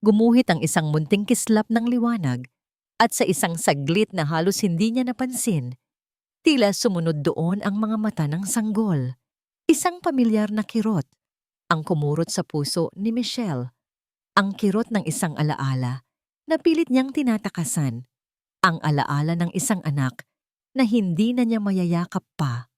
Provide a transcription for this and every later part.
Gumuhit ang isang munting kislap ng liwanag at sa isang saglit na halos hindi niya napansin, tila sumunod doon ang mga mata ng sanggol. Isang pamilyar na kirot ang kumurot sa puso ni Michelle. Ang kirot ng isang alaala na pilit niyang tinatakasan. Ang alaala ng isang anak na hindi na niya mayayakap pa.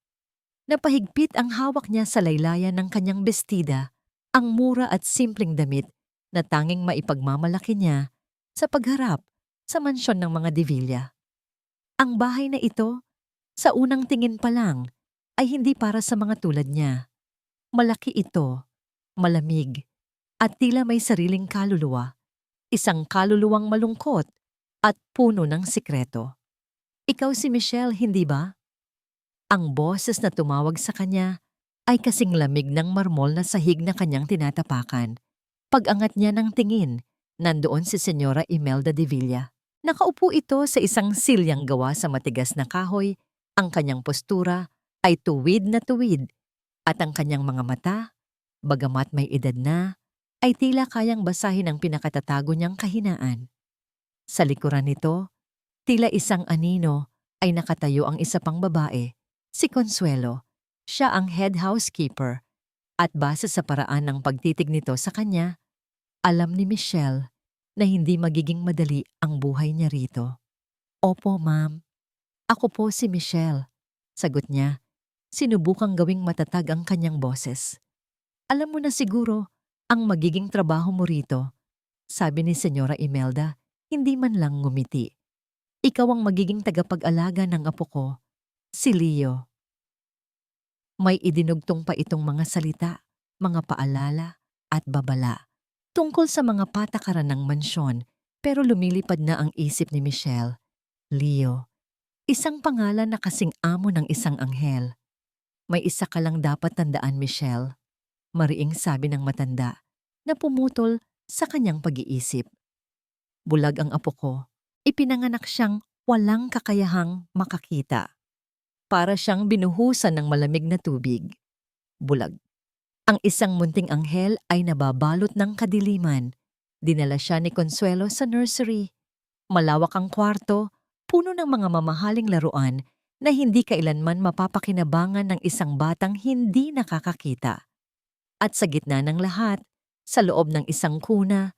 Napahigpit ang hawak niya sa laylayan ng kanyang bestida, ang mura at simpleng damit na tanging maipagmamalaki niya sa pagharap sa mansyon ng mga Divilla. Ang bahay na ito, sa unang tingin pa lang, ay hindi para sa mga tulad niya. Malaki ito, malamig, at tila may sariling kaluluwa. Isang kaluluwang malungkot at puno ng sikreto. Ikaw si Michelle, hindi ba? Ang boses na tumawag sa kanya ay kasing lamig ng marmol na sahig na kanyang tinatapakan. Pag-angat niya ng tingin, nandoon si Senyora Imelda de Villa. Nakaupo ito sa isang silyang gawa sa matigas na kahoy. Ang kanyang postura ay tuwid na tuwid at ang kanyang mga mata, bagamat may edad na, ay tila kayang basahin ang pinakatatago niyang kahinaan. Sa likuran nito, tila isang anino ay nakatayo ang isa pang babae, si Consuelo. Siya ang head housekeeper at base sa paraan ng pagtitig nito sa kanya, alam ni Michelle na hindi magiging madali ang buhay niya rito. Opo, ma'am. Ako po si Michelle. Sagot niya, sinubukang gawing matatag ang kanyang boses. Alam mo na siguro ang magiging trabaho mo rito, sabi ni Senyora Imelda, hindi man lang ngumiti. Ikaw ang magiging tagapag-alaga ng apo ko, si Leo. May idinugtong pa itong mga salita, mga paalala at babala tungkol sa mga patakaran ng mansyon, pero lumilipad na ang isip ni Michelle. Leo, isang pangalan na kasing amo ng isang anghel. May isa ka lang dapat tandaan, Michelle, mariing sabi ng matanda na pumutol sa kanyang pag-iisip. Bulag ang apo ko. Ipinanganak siyang walang kakayahang makakita. Para siyang binuhusan ng malamig na tubig. Bulag. Ang isang munting anghel ay nababalot ng kadiliman. Dinala siya ni Consuelo sa nursery. Malawak ang kwarto, puno ng mga mamahaling laruan na hindi kailanman mapapakinabangan ng isang batang hindi nakakakita. At sa gitna ng lahat, sa loob ng isang kuna,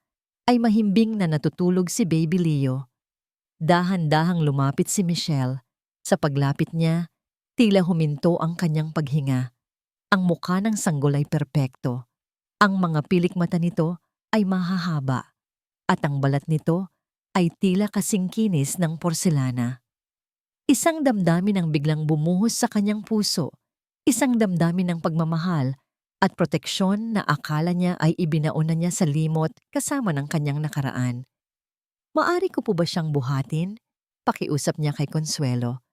ay mahimbing na natutulog si Baby Leo. Dahan-dahang lumapit si Michelle. Sa paglapit niya, tila huminto ang kanyang paghinga. Ang mukha ng sanggol ay perpekto. Ang mga pilik mata nito ay mahahaba. At ang balat nito ay tila kasing kinis ng porselana. Isang damdamin ang biglang bumuhos sa kanyang puso. Isang damdamin ng pagmamahal at proteksyon na akala niya ay ibinaon na niya sa limot kasama ng kanyang nakaraan. Maari ko po ba siyang buhatin? Pakiusap niya kay Consuelo.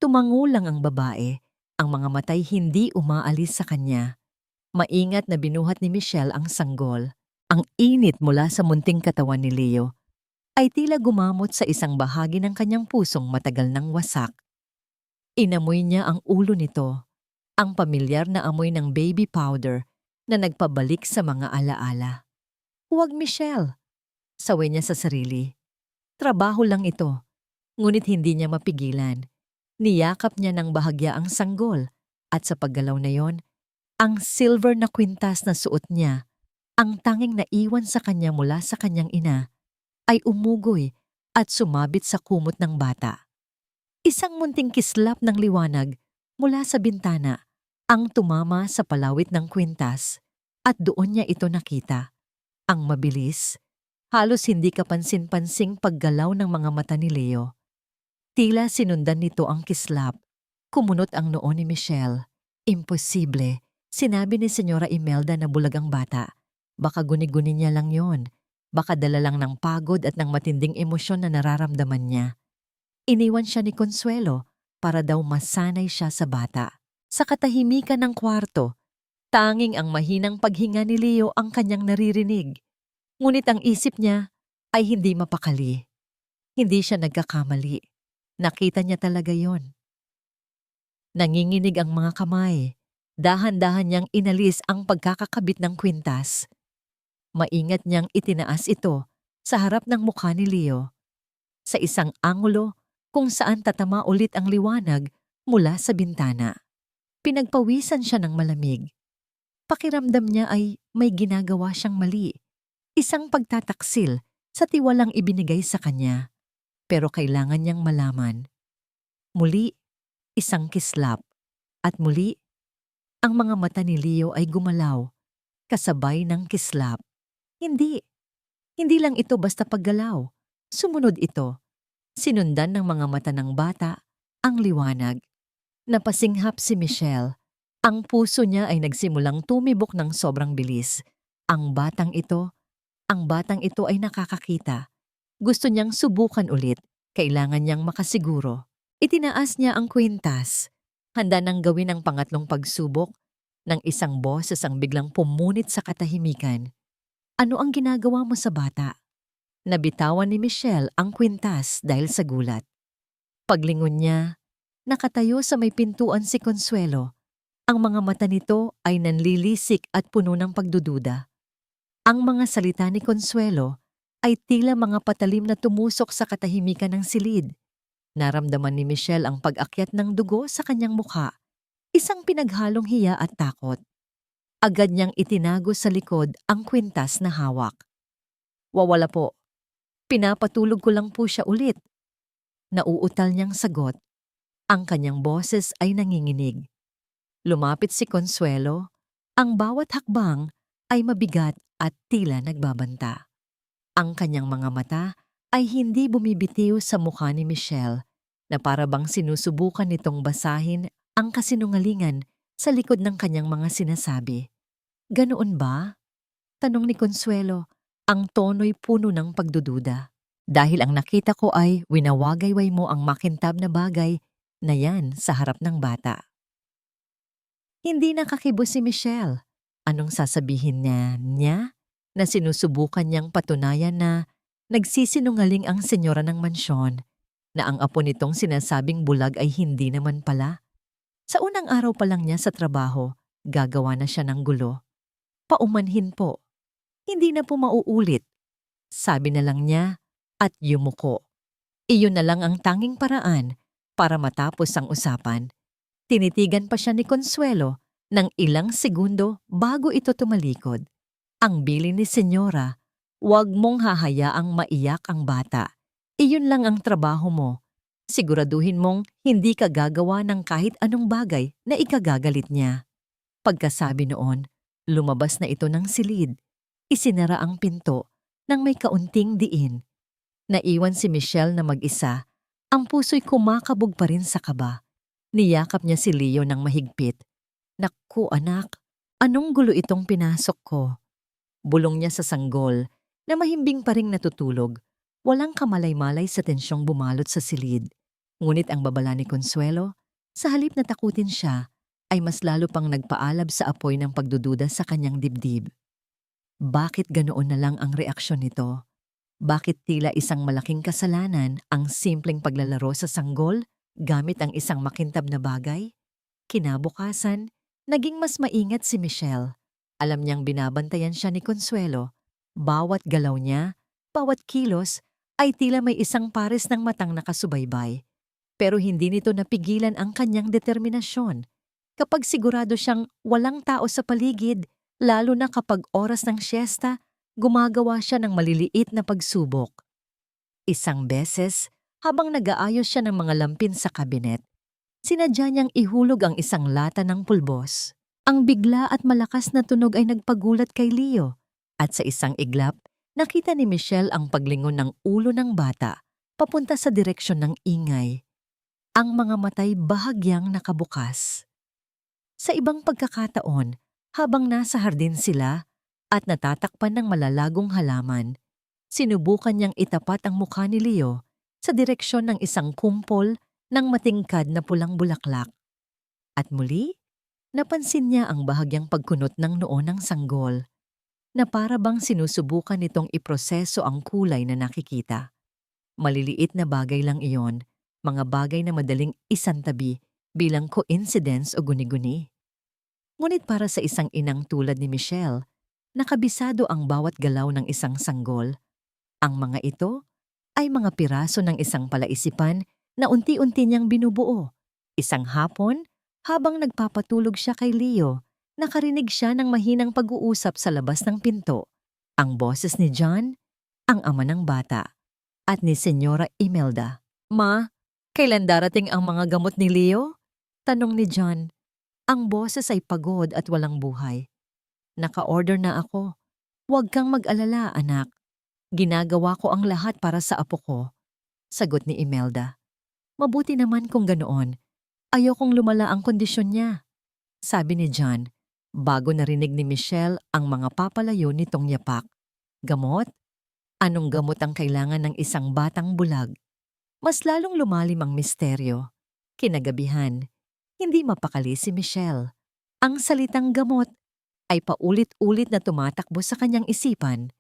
Tumango lang ang babae, ang mga matay hindi umaalis sa kanya. Maingat na binuhat ni Michelle ang sanggol. Ang init mula sa munting katawan ni Leo ay tila gumamot sa isang bahagi ng kanyang pusong matagal nang wasak. Inamoy niya ang ulo nito, ang pamilyar na amoy ng baby powder na nagpabalik sa mga alaala. Huwag, Michelle, saway niya sa sarili. Trabaho lang ito, ngunit hindi niya mapigilan. Niyakap niya ng bahagya ang sanggol at sa paggalaw na yon, ang silver na kwintas na suot niya, ang tanging naiwan sa kanya mula sa kanyang ina, ay umugoy at sumabit sa kumot ng bata. Isang munting kislap ng liwanag mula sa bintana ang tumama sa palawit ng kwintas at doon niya ito nakita. Ang mabilis, halos hindi kapansin-pansing paggalaw ng mga mata ni Leo. Tila sinundan nito ang kislap. Kumunot ang noo ni Michelle. Imposible, sinabi ni Senyora Imelda na bulag ang bata. Baka guni-guni niya lang yon. Baka dala lang ng pagod at ng matinding emosyon na nararamdaman niya. Iniwan siya ni Consuelo para daw masanay siya sa bata. Sa katahimikan ng kwarto, tanging ang mahinang paghinga ni Leo ang kanyang naririnig. Ngunit ang isip niya ay hindi mapakali. Hindi siya nagkakamali. Nakita niya talaga yon. Nanginginig ang mga kamay. Dahan-dahan niyang inalis ang pagkakakabit ng kwintas. Maingat niyang itinaas ito sa harap ng mukha ni Leo, sa isang angulo kung saan tatama ulit ang liwanag mula sa bintana. Pinagpawisan siya ng malamig. Pakiramdam niya ay may ginagawa siyang mali. Isang pagtataksil sa tiwalang ibinigay sa kanya. Pero kailangan niyang malaman. Muli, isang kislap. At muli, ang mga mata ni Leo ay gumalaw, kasabay ng kislap. Hindi. Hindi lang ito basta paggalaw. Sumunod ito. Sinundan ng mga mata ng bata ang liwanag. Napasinghap si Michelle. Ang puso niya ay nagsimulang tumibok ng sobrang bilis. Ang batang ito ay nakakakita. Gusto niyang subukan ulit. Kailangan niyang makasiguro. Itinaas niya ang kwintas. Handa nang gawin ang pangatlong pagsubok nang isang boses ang biglang pumunit sa katahimikan. Ano ang ginagawa mo sa bata? Nabitawan ni Michelle ang kwintas dahil sa gulat. Paglingon niya, nakatayo sa may pintuan si Consuelo. Ang mga mata nito ay nanlilisik at puno ng pagdududa. Ang mga salita ni Consuelo ay tila mga patalim na tumusok sa katahimikan ng silid. Naramdaman ni Michelle ang pag-akyat ng dugo sa kanyang mukha, isang pinaghalong hiya at takot. Agad niyang itinago sa likod ang kwintas na hawak. Wawala po. Pinapatulog ko lang po siya ulit. Nauutal niyang sagot. Ang kanyang boses ay nanginginig. Lumapit si Consuelo. Ang bawat hakbang ay mabigat at tila nagbabanta. Ang kanyang mga mata ay hindi bumibitiw sa mukha ni Michelle na para bang sinusubukan nitong basahin ang kasinungalingan sa likod ng kanyang mga sinasabi. Ganoon ba? Tanong ni Consuelo, ang tono'y puno ng pagdududa. Dahil ang nakita ko ay winawagayway mo ang makintab na bagay na yan sa harap ng bata. Hindi nakakibos si Michelle. Anong sasabihin niya na sinusubukan niyang patunayan na nagsisinungaling ang senyora ng mansyon, na ang apo nitong sinasabing bulag ay hindi naman pala. Sa unang araw pa lang niya sa trabaho, gagawa na siya ng gulo. Paumanhin po. Hindi na po mauulit. Sabi na lang niya at yumuko. Iyon na lang ang tanging paraan para matapos ang usapan. Tinitigan pa siya ni Consuelo ng ilang segundo bago ito tumalikod. Ang bilin ni Senyora, huwag mong hahayaang maiyak ang bata. Iyon lang ang trabaho mo. Siguraduhin mong hindi ka gagawa ng kahit anong bagay na ikagagalit niya. Pagkasabi noon, lumabas na ito ng silid. Isinara ang pinto nang may kaunting diin. Naiwan si Michelle na mag-isa. Ang puso'y kumakabog pa rin sa kaba. Niyakap niya si Leo ng mahigpit. Naku anak, anong gulo itong pinasok ko? Bulong niya sa sanggol na mahimbing pa ring natutulog. Walang kamalay-malay sa tensyong bumalot sa silid. Ngunit ang babala ni Consuelo, sa halip na takutin siya, ay mas lalo pang nagpaalab sa apoy ng pagdududa sa kanyang dibdib. Bakit ganoon na lang ang reaksyon nito? Bakit tila isang malaking kasalanan ang simpleng paglalaro sa sanggol gamit ang isang makintab na bagay? Kinabukasan, naging mas maingat si Michelle. Alam niyang binabantayan siya ni Consuelo. Bawat galaw niya, bawat kilos, ay tila may isang pares ng matang nakasubaybay. Pero hindi nito napigilan ang kanyang determinasyon. Kapag sigurado siyang walang tao sa paligid, lalo na kapag oras ng siesta, gumagawa siya ng maliliit na pagsubok. Isang beses, habang nag-aayos siya ng mga lampin sa kabinet, sinadya niyang ihulog ang isang lata ng pulbos. Ang bigla at malakas na tunog ay nagpagulat kay Leo, at sa isang iglap, nakita ni Michelle ang paglingon ng ulo ng bata papunta sa direksyon ng ingay. Ang mga matay bahagyang nakabukas. Sa ibang pagkakataon, habang nasa hardin sila at natatakpan ng malalagong halaman, sinubukan niyang itapat ang mukha ni Leo sa direksyon ng isang kumpol ng matingkad na pulang bulaklak. At muli, napansin niya ang bahagyang pagkunot ng noo ng sanggol, na para bang sinusubukan nitong iproseso ang kulay na nakikita. Maliliit na bagay lang iyon, mga bagay na madaling isantabi bilang coincidence o guni-guni. Ngunit para sa isang inang tulad ni Michelle, nakabisado ang bawat galaw ng isang sanggol. Ang mga ito ay mga piraso ng isang palaisipan na unti-unti niyang binubuo. Isang hapon, habang nagpapatulog siya kay Leo, nakarinig siya ng mahinang pag-uusap sa labas ng pinto. Ang boses ni John, ang ama ng bata, at ni Senyora Imelda. Ma, kailan darating ang mga gamot ni Leo? Tanong ni John. Ang boses ay pagod at walang buhay. Naka-order na ako. Huwag kang mag-alala, anak. Ginagawa ko ang lahat para sa apo ko. Sagot ni Imelda. Mabuti naman kung ganoon. Ayokong lumala ang kondisyon niya. Sabi ni John, bago narinig ni Michelle ang mga papalayo nitong yapak. Gamot? Anong gamot ang kailangan ng isang batang bulag? Mas lalong lumalim ang misteryo. Kinagabihan, hindi mapakali si Michelle. Ang salitang gamot ay paulit-ulit na tumatakbo sa kanyang isipan.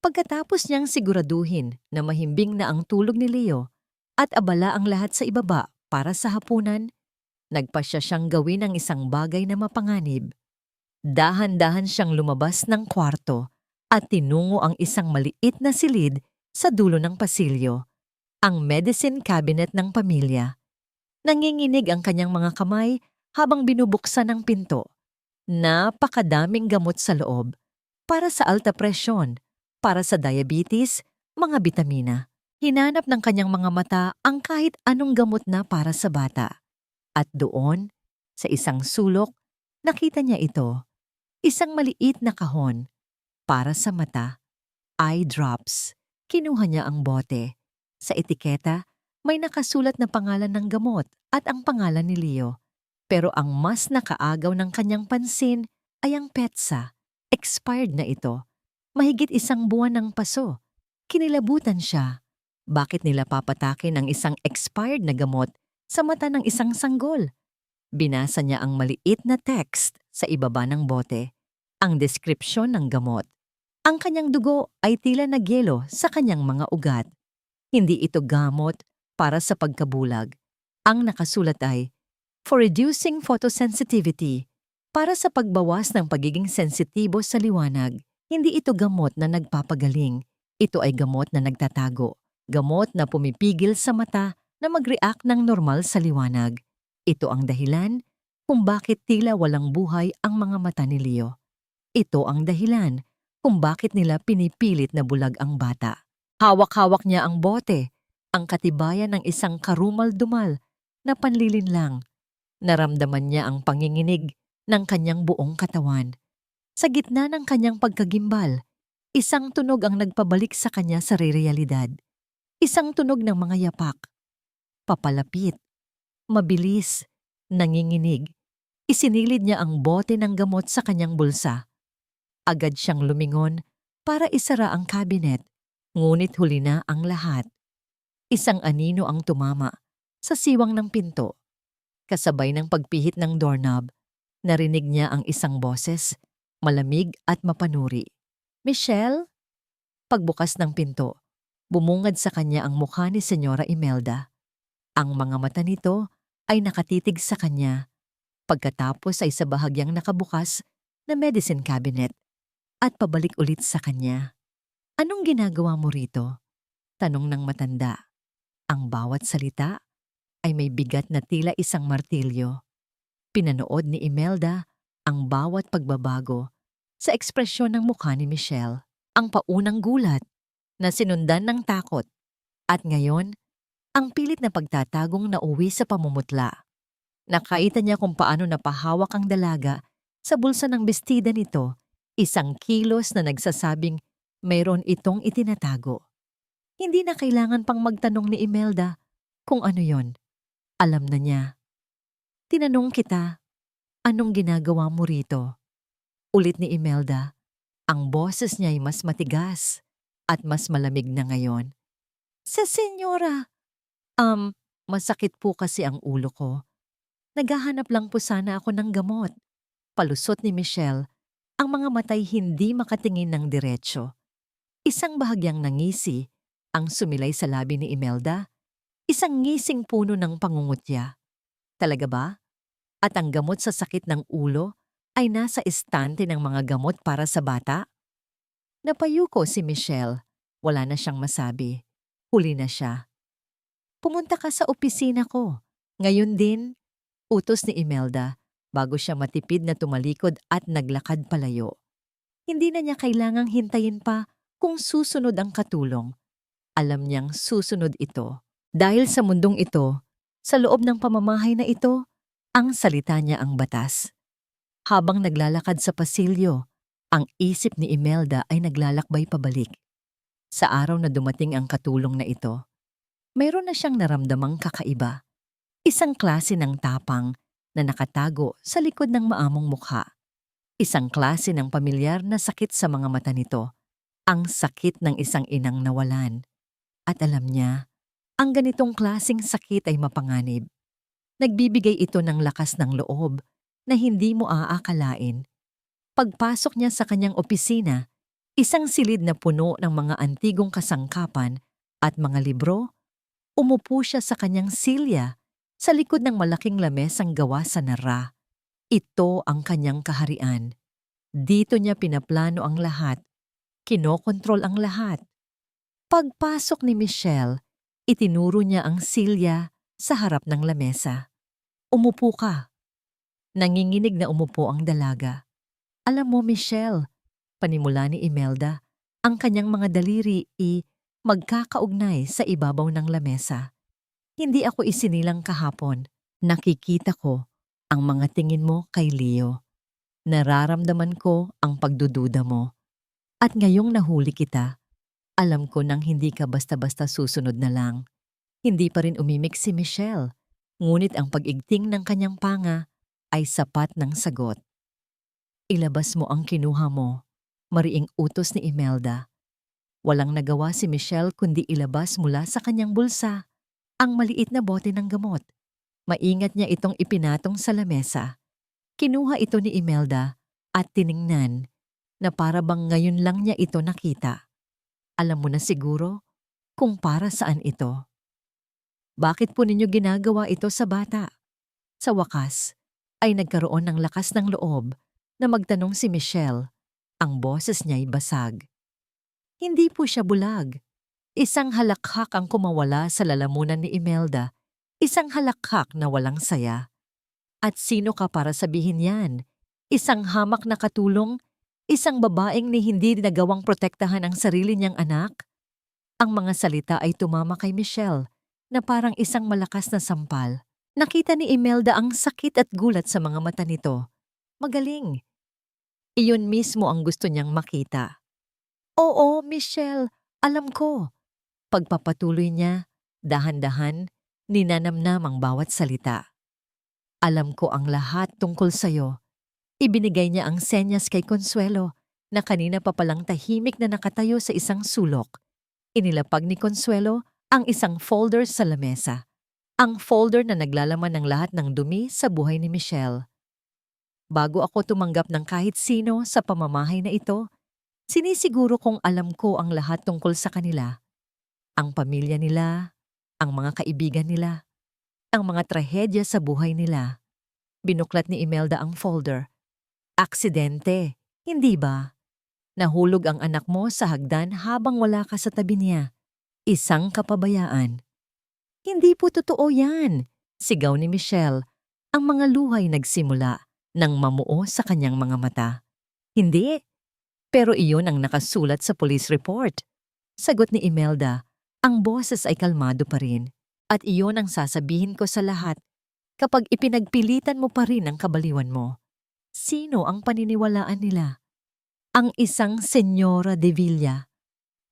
Pagkatapos niyang siguraduhin na mahimbing na ang tulog ni Leo at abala ang lahat sa ibaba para sa hapunan, nagpasya siyang gawin ang isang bagay na mapanganib. Dahan-dahan siyang lumabas ng kwarto at tinungo ang isang maliit na silid sa dulo ng pasilyo, ang medicine cabinet ng pamilya. Nanginginig ang kanyang mga kamay habang binubuksan ang pinto. Napakadaming gamot sa loob, para sa alta presyon, para sa diabetes, mga bitamina. Hinanap ng kanyang mga mata ang kahit anong gamot na para sa bata. At doon, sa isang sulok, nakita niya ito. Isang maliit na kahon. Para sa mata. Eye drops. Kinuha niya ang bote. Sa etiketa, may nakasulat na pangalan ng gamot at ang pangalan ni Leo. Pero ang mas nakaagaw ng kanyang pansin ay ang petsa. Expired na ito. Mahigit 1 buwan ng paso. Kinilabutan siya. Bakit nila papatakin ang isang expired na gamot sa mata ng isang sanggol? Binasa niya ang maliit na text sa ibaba ng bote. Ang deskripsyon ng gamot. Ang kanyang dugo ay tila nagyelo sa kanyang mga ugat. Hindi ito gamot para sa pagkabulag. Ang nakasulat ay, for reducing photosensitivity, para sa pagbawas ng pagiging sensitibo sa liwanag. Hindi ito gamot na nagpapagaling. Ito ay gamot na nagtatago. Gamot na pumipigil sa mata na mag-react ng normal sa liwanag. Ito ang dahilan kung bakit tila walang buhay ang mga mata ni Leo. Ito ang dahilan kung bakit nila pinipilit na bulag ang bata. Hawak-hawak niya ang bote, ang katibayan ng isang karumal-dumal na panlilinlang. Naramdaman niya ang panginginig ng kanyang buong katawan. Sa gitna ng kanyang pagkagimbal, isang tunog ang nagpabalik sa kanya sa realidad. Isang tunog ng mga yapak. Papalapit. Mabilis. Nanginginig. Isinilid niya ang bote ng gamot sa kanyang bulsa. Agad siyang lumingon para isara ang kabinet, ngunit huli na ang lahat. Isang anino ang tumama sa siwang ng pinto. Kasabay ng pagpihit ng doorknob, narinig niya ang isang boses, malamig at mapanuri. Michelle? Pagbukas ng pinto, bumungad sa kanya ang mukha ni Senyora Imelda. Ang mga mata nito ay nakatitig sa kanya. Pagkatapos ay sa bahagyang nakabukas na medicine cabinet at pabalik ulit sa kanya. Anong ginagawa mo rito? Tanong ng matanda. Ang bawat salita ay may bigat na tila isang martilyo. Pinanood ni Imelda ang bawat pagbabago sa ekspresyon ng mukha ni Michelle. Ang paunang gulat na sinundan ng takot at ngayon, ang pilit na pagtatagong nauwi sa pamumutla. Nakita niya kung paano napahawak ang dalaga sa bulsa ng bestida nito, isang kilos na nagsasabing mayroon itong itinatago. Hindi na kailangan pang magtanong ni Imelda kung ano yon. Alam na niya. Tinanong kita, anong ginagawa mo rito? Ulit ni Imelda. Ang boses niya ay mas matigas at mas malamig na ngayon. Sa senyora, masakit po kasi ang ulo ko. Naghahanap lang po sana ako ng gamot. Palusot ni Michelle, ang mga matay hindi makatingin ng diretsyo. Isang bahagyang nangisi ang sumilay sa labi ni Imelda, isang ngising puno ng pangungutya. Talaga ba? At ang gamot sa sakit ng ulo ay nasa estante ng mga gamot para sa bata? Napayuko si Michelle. Wala na siyang masabi. Huli na siya. Pumunta ka sa opisina ko. Ngayon din, utos ni Imelda bago siya matipid na tumalikod at naglakad palayo. Hindi na niya kailangang hintayin pa kung susunod ang katulong. Alam niyang susunod ito. Dahil sa mundong ito, sa loob ng pamamahay na ito, ang salita niya ang batas. Habang naglalakad sa pasilyo, ang isip ni Imelda ay naglalakbay pabalik. Sa araw na dumating ang katulong na ito, mayroon na siyang naramdamang kakaiba. Isang klase ng tapang na nakatago sa likod ng maamong mukha. Isang klase ng pamilyar na sakit sa mga mata nito. Ang sakit ng isang inang nawalan. At alam niya, ang ganitong klaseng sakit ay mapanganib. Nagbibigay ito ng lakas ng loob na hindi mo aakalain. Pagpasok niya sa kanyang opisina, isang silid na puno ng mga antigong kasangkapan at mga libro, umupo siya sa kanyang silya sa likod ng malaking lamesang gawa sa nara. Ito ang kanyang kaharian. Dito niya pinaplano ang lahat. Kinokontrol ang lahat. Pagpasok ni Michelle, itinuro niya ang silya sa harap ng lamesa. Umupo ka. Nanginginig na umupo ang dalaga. Alam mo, Michelle, panimula ni Imelda, ang kanyang mga daliri magkakaugnay sa ibabaw ng lamesa. Hindi ako isinilang kahapon. Nakikita ko ang mga tingin mo kay Leo. Nararamdaman ko ang pagdududa mo. At ngayong nahuli kita, alam ko nang hindi ka basta-basta susunod na lang. Hindi pa rin umimik si Michelle, ngunit ang pag-igting ng kanyang panga ay sapat ng sagot. Ilabas mo ang kinuha mo, mariing utos ni Imelda. Walang nagawa si Michelle kundi ilabas mula sa kanyang bulsa ang maliit na bote ng gamot. Maingat niya itong ipinatong sa lamesa. Kinuha ito ni Imelda at tiningnan na para bang ngayon lang niya ito nakita. Alam mo na siguro kung para saan ito. Bakit po ninyo ginagawa ito sa bata? Sa wakas, ay nagkaroon ng lakas ng loob na magtanong si Michelle. Ang boses niya'y basag. Hindi po siya bulag. Isang halakhak ang kumawala sa lalamunan ni Imelda. Isang halakhak na walang saya. At sino ka para sabihin yan? Isang hamak na katulong? Isang babaeng ni hindi nagawang protektahan ang sarili niyang anak? Ang mga salita ay tumama kay Michelle na parang isang malakas na sampal. Nakita ni Imelda ang sakit at gulat sa mga mata nito. Magaling. Iyon mismo ang gusto niyang makita. Oo, Michelle, alam ko. Pagpapatuloy niya, dahan-dahan, ninanamnam ang bawat salita. Alam ko ang lahat tungkol sa'yo. Ibinigay niya ang senyas kay Consuelo na kanina pa palang tahimik na nakatayo sa isang sulok. Inilapag ni Consuelo ang isang folder sa lamesa. Ang folder na naglalaman ng lahat ng dumi sa buhay ni Michelle. Bago ako tumanggap ng kahit sino sa pamamahay na ito, sinisiguro kong alam ko ang lahat tungkol sa kanila. Ang pamilya nila, ang mga kaibigan nila, ang mga trahedya sa buhay nila. Binuklat ni Imelda ang folder. Aksidente, hindi ba? Nahulog ang anak mo sa hagdan habang wala ka sa tabi niya. Isang kapabayaan. Hindi po totoo yan, sigaw ni Michelle. Ang mga luhay nagsimula nang mamuo sa kanyang mga mata. Hindi, pero iyon ang nakasulat sa police report. Sagot ni Imelda. Ang boses ay kalmado pa rin. At iyon ang sasabihin ko sa lahat kapag ipinagpilitan mo pa rin ang kabaliwan mo. Sino ang paniniwalaan nila? Ang isang Senyora de Villa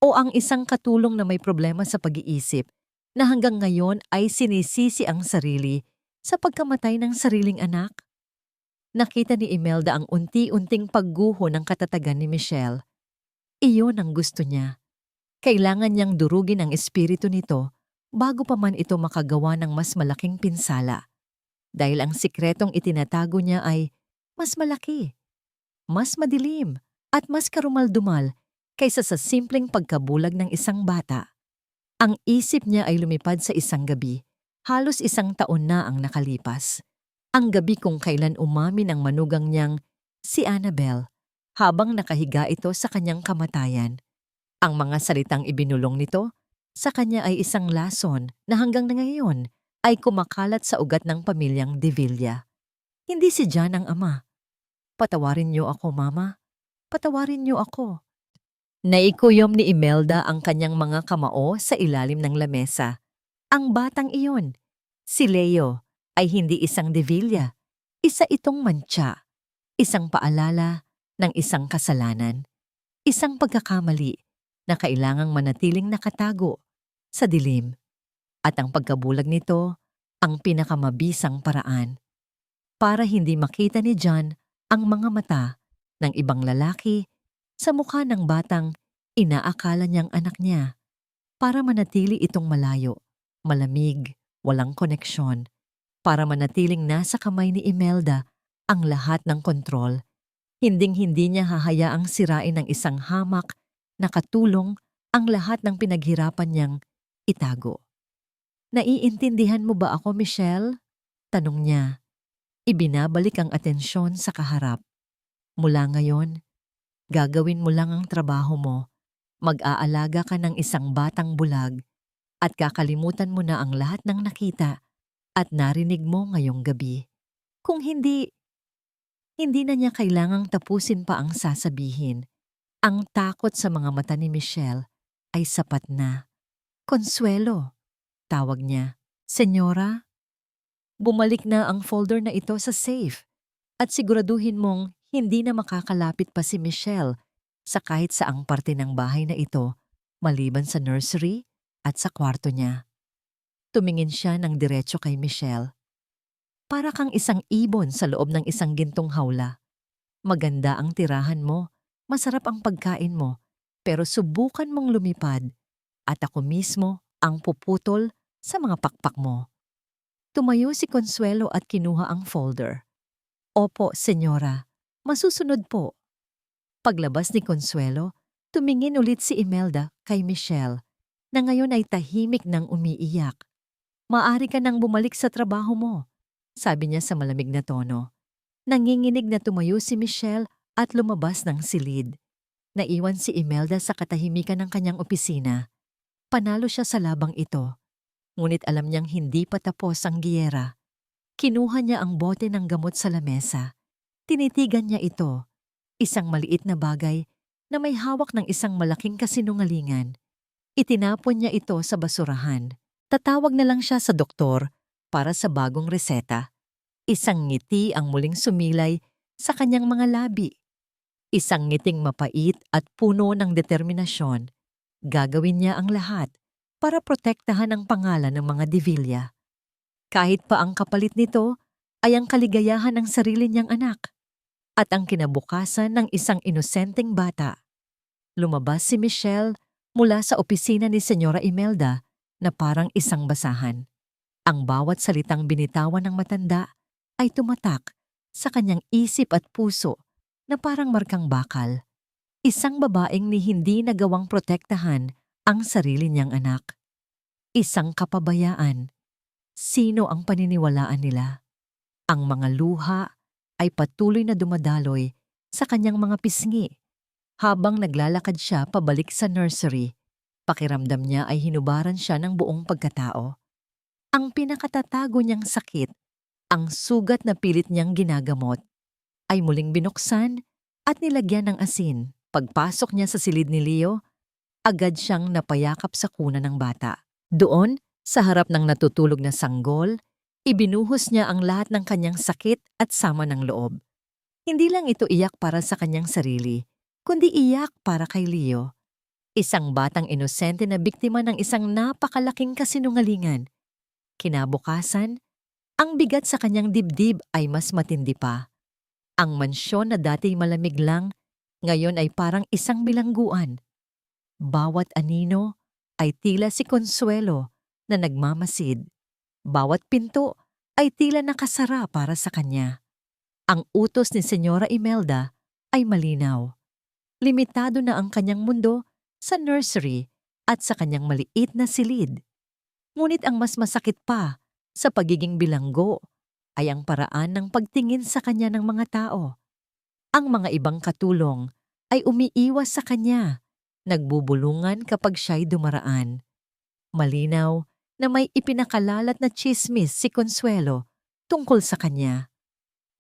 o ang isang katulong na may problema sa pag-iisip na hanggang ngayon ay sinisisi ang sarili sa pagkamatay ng sariling anak? Nakita ni Imelda ang unti-unting pagguho ng katatagan ni Michelle. Iyon ang gusto niya. Kailangan niyang durugin ang espiritu nito bago pa man ito makagawa ng mas malaking pinsala. Dahil ang sikretong itinatago niya ay mas malaki, mas madilim, at mas karumal-dumal kaysa sa simpleng pagkabulag ng isang bata. Ang isip niya ay lumipad sa isang gabi. Halos 1 taon na ang nakalipas. Ang gabi kung kailan umamin ang manugang niyang si Annabel habang nakahiga ito sa kanyang kamatayan. Ang mga salitang ibinulong nito sa kanya ay isang lason na hanggang na ngayon ay kumakalat sa ugat ng pamilyang De Villa. Hindi si John ang ama. Patawarin niyo ako, Mama. Patawarin niyo ako. Naikuyom ni Imelda ang kanyang mga kamao sa ilalim ng lamesa. Ang batang iyon, si Leo, ay hindi isang De Villa. Isa itong mantsa. Isang paalala ng isang kasalanan. Isang pagkakamali na kailangang manatiling nakatago sa dilim. At ang pagkabulag nito ang pinakamabisang paraan para hindi makita ni John ang mga mata ng ibang lalaki sa mukha ng batang inaakala niyang anak niya, para manatili itong malayo, malamig, walang koneksyon, para manatiling nasa kamay ni Imelda ang lahat ng kontrol. Hinding-hindi niya hahayaang sirain ng isang hamak na katulong ang lahat ng pinaghirapan niyang itago. Naiintindihan mo ba ako, Michelle? Tanong niya. Ibinabalik ang atensyon sa kaharap. Mula ngayon, gagawin mo lang ang trabaho mo. Mag-aalaga ka ng isang batang bulag at kakalimutan mo na ang lahat ng nakita at narinig mo ngayong gabi. Kung hindi na niya kailangang tapusin pa ang sasabihin. Ang takot sa mga mata ni Michelle ay sapat na. Consuelo, tawag niya. Senyora, bumalik na ang folder na ito sa safe at siguraduhin mong hindi na makakalapit pa si Michelle sa kahit saang parte ng bahay na ito maliban sa nursery at sa kwarto niya. Tumingin siya ng diretso kay Michelle. Para kang isang ibon sa loob ng isang gintong hawla. Maganda ang tirahan mo, masarap ang pagkain mo, pero subukan mong lumipad at ako mismo ang puputol sa mga pakpak mo. Tumayo si Consuelo at kinuha ang folder. Opo, senyora. Masusunod po. Paglabas ni Consuelo, tumingin ulit si Imelda kay Michelle na ngayon ay tahimik nang umiiyak. Maaari ka nang bumalik sa trabaho mo, sabi niya sa malamig na tono. Nanginginig na tumayo si Michelle at lumabas ng silid. Naiwan si Imelda sa katahimikan ng kanyang opisina. Panalo siya sa labang ito. Ngunit alam niyang hindi pa tapos ang giyera. Kinuha niya ang bote ng gamot sa lamesa. Tinitigan niya ito. Isang maliit na bagay na may hawak ng isang malaking kasinungalingan. Itinapon niya ito sa basurahan. Tatawag na lang siya sa doktor para sa bagong reseta. Isang ngiti ang muling sumilay sa kanyang mga labi. Isang ngiting mapait at puno ng determinasyon. Gagawin niya ang lahat para protektahan ang pangalan ng mga De Villa. Kahit pa ang kapalit nito ay ang kaligayahan ng sarili niyang anak at ang kinabukasan ng isang inosenteng bata. Lumabas si Michelle mula sa opisina ni Senyora Imelda na parang isang basahan. Ang bawat salitang binitawan ng matanda ay tumatak sa kanyang isip at puso na parang markang bakal. Isang babaeng ni hindi nagawang protektahan ang sarili niyang anak. Isang kapabayaan. Sino ang paniniwalaan nila? Ang mga luha ay patuloy na dumadaloy sa kanyang mga pisngi habang naglalakad siya pabalik sa nursery. Pakiramdam niya ay hinubaran siya ng buong pagkatao. Ang pinakatatago niyang sakit, ang sugat na pilit niyang ginagamot, ay muling binuksan at nilagyan ng asin. Pagpasok niya sa silid ni Leo, agad siyang napayakap sa kuna ng bata. Doon, sa harap ng natutulog na sanggol, ibinuhos niya ang lahat ng kanyang sakit at sama ng loob. Hindi lang ito iyak para sa kanyang sarili, kundi iyak para kay Leo. Isang batang inosente na biktima ng isang napakalaking kasinungalingan. Kinabukasan, ang bigat sa kanyang dibdib ay mas matindi pa. Ang mansyon na dati malamig lang, ngayon ay parang isang bilangguan. Bawat anino ay tila si Consuelo na nagmamasid. Bawat pinto ay tila nakasara para sa kanya. Ang utos ni Senyora Imelda ay malinaw. Limitado na ang kanyang mundo sa nursery at sa kanyang maliit na silid. Ngunit ang mas masakit pa sa pagiging bilanggo ay ang paraan ng pagtingin sa kanya ng mga tao. Ang mga ibang katulong ay umiiwas sa kanya Nagbubulungan kapag siya'y dumaraan. Malinaw na may ipinakalalat na tsismis si Consuelo tungkol sa kanya.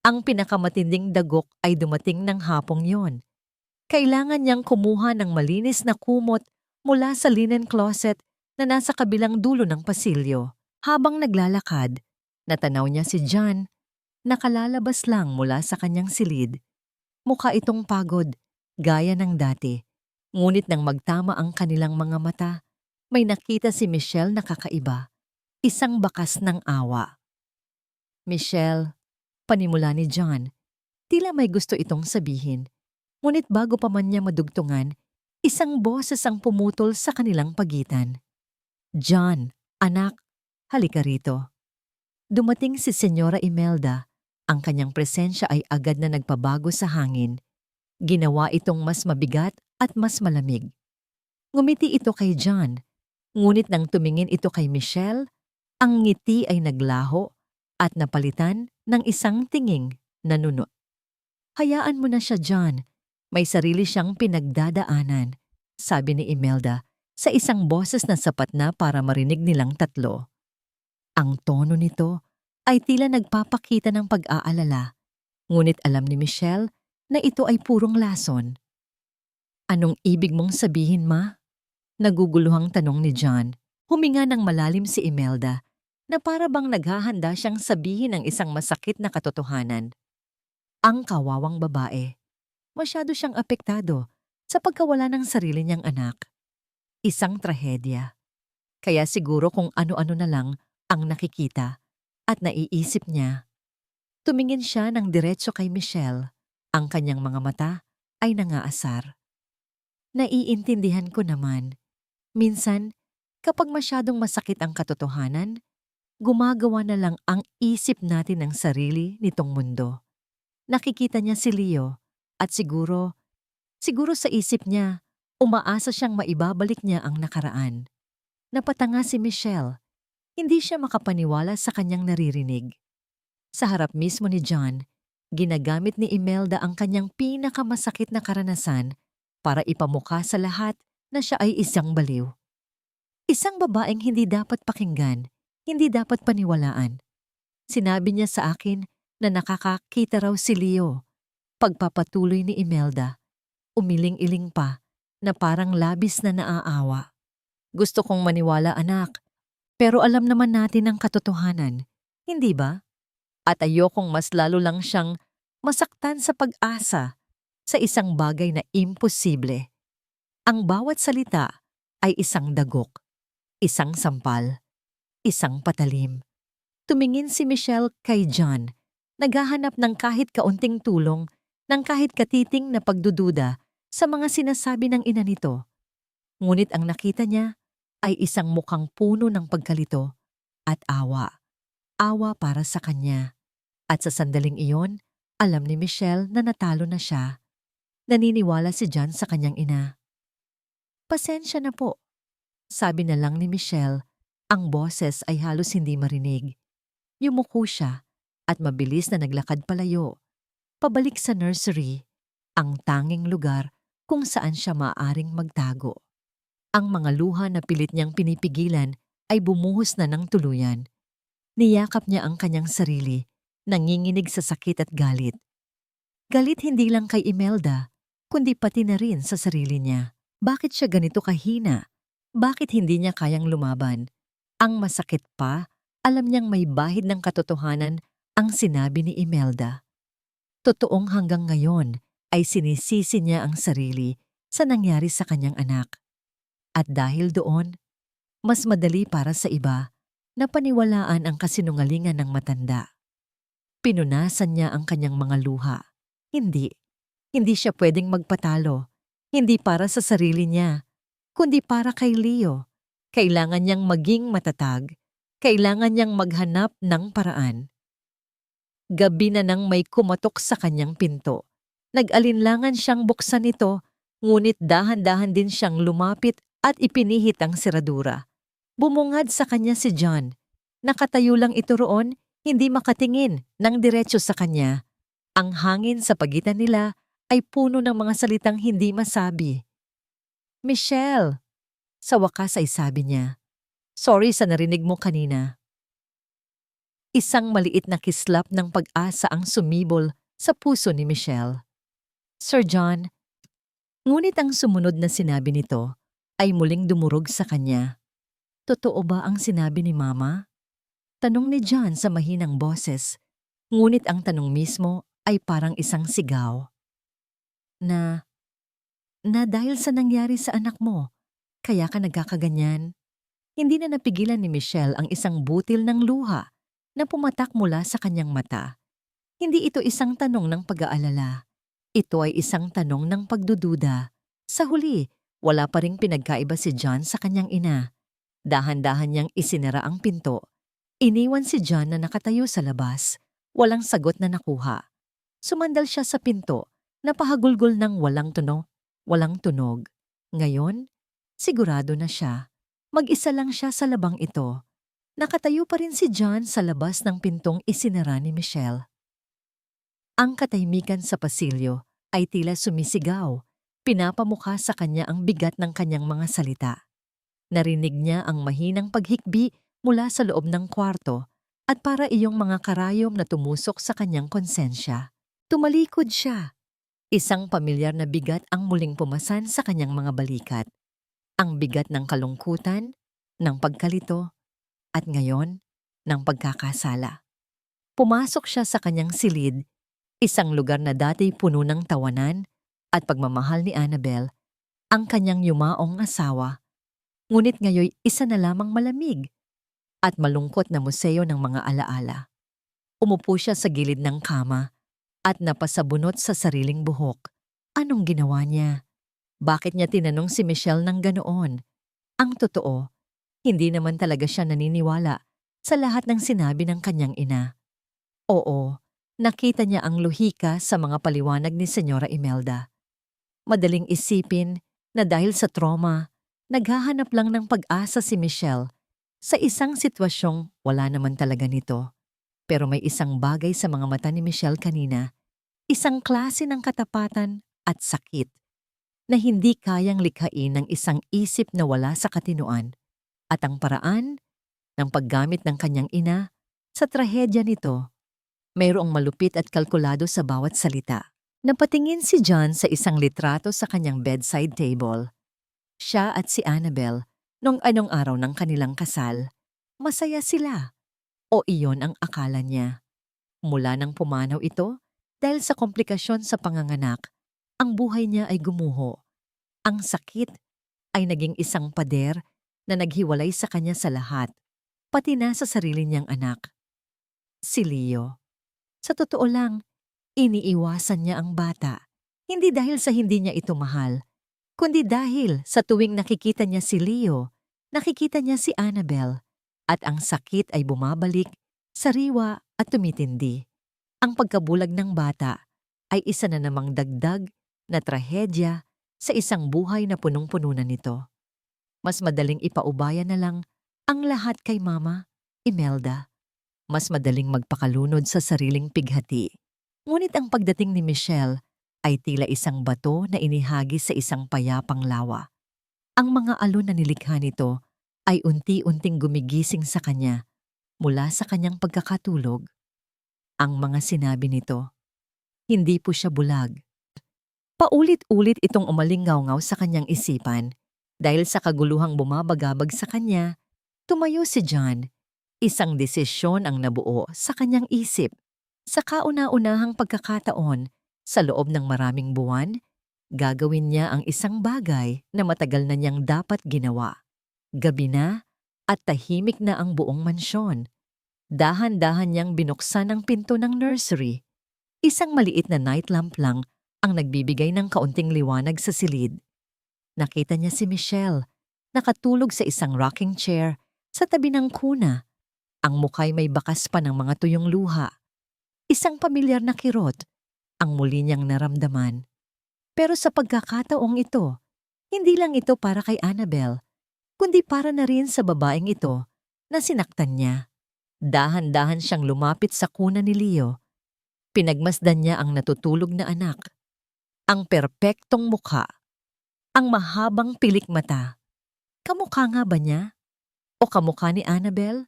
Ang pinakamatinding dagok ay dumating ng hapong yon. Kailangan niyang kumuha ng malinis na kumot mula sa linen closet na nasa kabilang dulo ng pasilyo. Habang naglalakad, natanaw niya si John, nakalalabas lang mula sa kanyang silid. Mukha itong pagod, gaya ng dati. Ngunit nang magtama ang kanilang mga mata, may nakita si Michelle na kakaiba, isang bakas ng awa. "Michelle," panimula ni John, tila may gusto itong sabihin. Ngunit bago pa man niya madugtungan, isang boses ang pumutol sa kanilang pagitan. "John, anak, halika rito." Dumating si Senyora Imelda. Ang kanyang presensya ay agad na nagpabago sa hangin. Ginawa itong mas mabigat at mas malamig. Ngumiti ito kay John, ngunit nang tumingin ito kay Michelle, ang ngiti ay naglaho at napalitan ng isang tinging nanuno. "Hayaan mo na siya, John. May sarili siyang pinagdadaanan," sabi ni Imelda sa isang boses na sapat na para marinig nilang tatlo. Ang tono nito ay tila nagpapakita ng pag-aalala, ngunit alam ni Michelle na ito ay purong lason. "Anong ibig mong sabihin, ma?" Naguguluhang tanong ni John. Huminga ng malalim si Imelda na para bang naghahanda siyang sabihin ang isang masakit na katotohanan. Ang kawawang babae. Masyado siyang apektado sa pagkawala ng sarili niyang anak. Isang trahedya. Kaya siguro kung ano-ano na lang ang nakikita at naiisip niya. Tumingin siya ng diretso kay Michelle. Ang kanyang mga mata ay nangaasar. "Naiintindihan ko naman. Minsan, kapag masyadong masakit ang katotohanan, gumagawa na lang ang isip natin ng sarili nitong mundo." Nakikita niya si Leo at siguro sa isip niya, umaasa siyang maibabalik niya ang nakaraan. Napatanga si Michelle. Hindi siya makapaniwala sa kanyang naririnig. Sa harap mismo ni John, ginagamit ni Imelda ang kanyang pinakamasakit na karanasan para ipamukha sa lahat na siya ay isang baliw. Isang babaeng hindi dapat pakinggan, hindi dapat paniwalaan. Sinabi niya sa akin na nakakakita raw si Leo. Pagpapatuloy ni Imelda, umiling-iling pa na parang labis na naaawa. "Gusto kong maniwala, anak, pero alam naman natin ang katotohanan, hindi ba? At ayokong mas lalo lang siyang masaktan sa pag-asa sa isang bagay na imposible." Ang bawat salita ay isang dagok, isang sampal, isang patalim. Tumingin si Michelle kay John, naghahanap ng kahit kaunting tulong, ng kahit katiting na pagdududa sa mga sinasabi ng ina nito. Ngunit ang nakita niya ay isang mukhang puno ng pagkalito at awa. Awa para sa kanya. At sa sandaling iyon, alam ni Michelle na natalo na siya. Naniniwala si John sa kanyang ina. "Pasensya na po," sabi na lang ni Michelle. Ang boses ay halos hindi marinig. Yumuko siya at mabilis na naglakad palayo, pabalik sa nursery, ang tanging lugar kung saan siya maaaring magtago. Ang mga luha na pilit niyang pinipigilan ay bumuhos na ng tuluyan. Niyakap niya ang kanyang sarili, nanginginig sa sakit at galit. Galit hindi lang kay Imelda, kundi pati na rin sa sarili niya. Bakit siya ganito kahina? Bakit hindi niya kayang lumaban? Ang masakit pa, alam niyang may bahid ng katotohanan ang sinabi ni Imelda. Totoong hanggang ngayon ay sinisisi niya ang sarili sa nangyari sa kanyang anak. At dahil doon, mas madali para sa iba na paniwalaan ang kasinungalingan ng matanda. Pinunasan niya ang kanyang mga luha. Hindi siya pwedeng magpatalo. Hindi para sa sarili niya, kundi para kay Leo. Kailangan niyang maging matatag. Kailangan niyang maghanap ng paraan. Gabi na nang may kumatok sa kanyang pinto. Nag-alinlangan siyang buksan ito, ngunit dahan-dahan din siyang lumapit at ipinihit ang seradura. Bumungad sa kanya si John. Nakatayo lang ito roon, hindi makatingin ng diretso sa kanya. Ang hangin sa pagitan nila ay puno ng mga salitang hindi masabi. Michelle! Sa wakas ay sabi niya, sorry sa narinig mo kanina. Isang maliit na kislap ng pag-asa ang sumibol sa puso ni Michelle. Sir John, ngunit ang sumunod na sinabi nito ay muling dumurog sa kanya. Totoo ba ang sinabi ni Mama? Tanong ni John sa mahinang boses, ngunit ang tanong mismo ay parang isang sigaw. Na dahil sa nangyari sa anak mo, kaya ka nagkakaganyan? Hindi na napigilan ni Michelle ang isang butil ng luha na pumatak mula sa kanyang mata. Hindi ito isang tanong ng pag-aalala. Ito ay isang tanong ng pagdududa. Sa huli, wala pa ring pinagkaiba si John sa kanyang ina. Dahan-dahan niyang isinara ang pinto. Iniwan si John na nakatayo sa labas. Walang sagot na nakuha. Sumandal siya sa pinto, napahagulgol ng walang tunog. Ngayon, sigurado na siya. Mag-isa lang siya sa labang ito. Nakatayo pa rin si John sa labas ng pintong isinara ni Michelle. Ang katahimikan sa pasilyo ay tila sumisigaw. Pinapamukha sa kanya ang bigat ng kanyang mga salita. Narinig niya ang mahinang paghikbi mula sa loob ng kwarto at para iyong mga karayom na tumusok sa kanyang konsensya. Tumalikod siya. Isang pamilyar na bigat ang muling pumasan sa kanyang mga balikat. Ang bigat ng kalungkutan, ng pagkalito, at ngayon, ng pagkakasala. Pumasok siya sa kanyang silid, isang lugar na dati puno ng tawanan at pagmamahal ni Annabel, ang kanyang yumaong asawa. Ngunit ngayoy isa na lamang malamig at malungkot na museo ng mga alaala. Umupo siya sa gilid ng kama at napasabunot sa sariling buhok. Anong ginawa niya? Bakit niya tinanong si Michelle ng ganoon? Ang totoo, hindi naman talaga siya naniniwala sa lahat ng sinabi ng kanyang ina. Oo, nakita niya ang lohika sa mga paliwanag ni Senyora Imelda. Madaling isipin na dahil sa trauma, naghahanap lang ng pag-asa si Michelle sa isang sitwasyong wala naman talaga nito. Pero may isang bagay sa mga mata ni Michelle kanina, isang klase ng katapatan at sakit na hindi kayang likhain ng isang isip na wala sa katinoan. At ang paraan ng paggamit ng kanyang ina sa trahedya nito, mayroong malupit at kalkulado sa bawat salita. Napatingin si John sa isang litrato sa kanyang bedside table. Siya at si Annabel, nung anong araw ng kanilang kasal, masaya sila. O iyon ang akala niya. Mula nang pumanaw ito, dahil sa komplikasyon sa panganganak, ang buhay niya ay gumuho. Ang sakit ay naging isang pader na naghiwalay sa kanya sa lahat, pati na sa sarili niyang anak. Si Leo. Sa totoo lang, iniiwasan niya ang bata. Hindi dahil sa hindi niya ito mahal, kundi dahil sa tuwing nakikita niya si Leo, nakikita niya si Annabel, at ang sakit ay bumabalik, sariwa at tumitindi. Ang pagkabulag ng bata ay isa na namang dagdag na trahedya sa isang buhay na punong-puno na nito. Mas madaling ipaubaya na lang ang lahat kay Mama, Imelda. Mas madaling magpakalunod sa sariling pighati. Ngunit ang pagdating ni Michelle ay tila isang bato na inihagis sa isang payapang lawa. Ang mga alon na nilikha nito ay unti-unting gumigising sa kanya mula sa kanyang pagkakatulog. Ang mga sinabi nito, hindi po siya bulag. Paulit-ulit itong umalingaw-ngaw sa kanyang isipan. Dahil sa kaguluhang bumabagabag sa kanya, tumayo si John. Isang desisyon ang nabuo sa kanyang isip. Sa kauna-unahang pagkakataon, sa loob ng maraming buwan, gagawin niya ang isang bagay na matagal na niyang dapat ginawa. Gabi na at tahimik na ang buong mansyon. Dahan-dahan niyang binuksan ang pinto ng nursery. Isang maliit na night lamp lang ang nagbibigay ng kaunting liwanag sa silid. Nakita niya si Michelle, nakatulog sa isang rocking chair sa tabi ng kuna. Ang muka'y may bakas pa ng mga tuyong luha. Isang pamilyar na kirot ang muli niyang naramdaman. Pero sa pagkakataong ito, hindi lang ito para kay Annabel, kundi para na rin sa babaeng ito na sinaktan niya. Dahan-dahan siyang lumapit sa kuna ni Leo. Pinagmasdan niya ang natutulog na anak. Ang perpektong mukha, Ang mahabang pilik mata. Kamukha nga ba niya? O kamukha ni Annabel?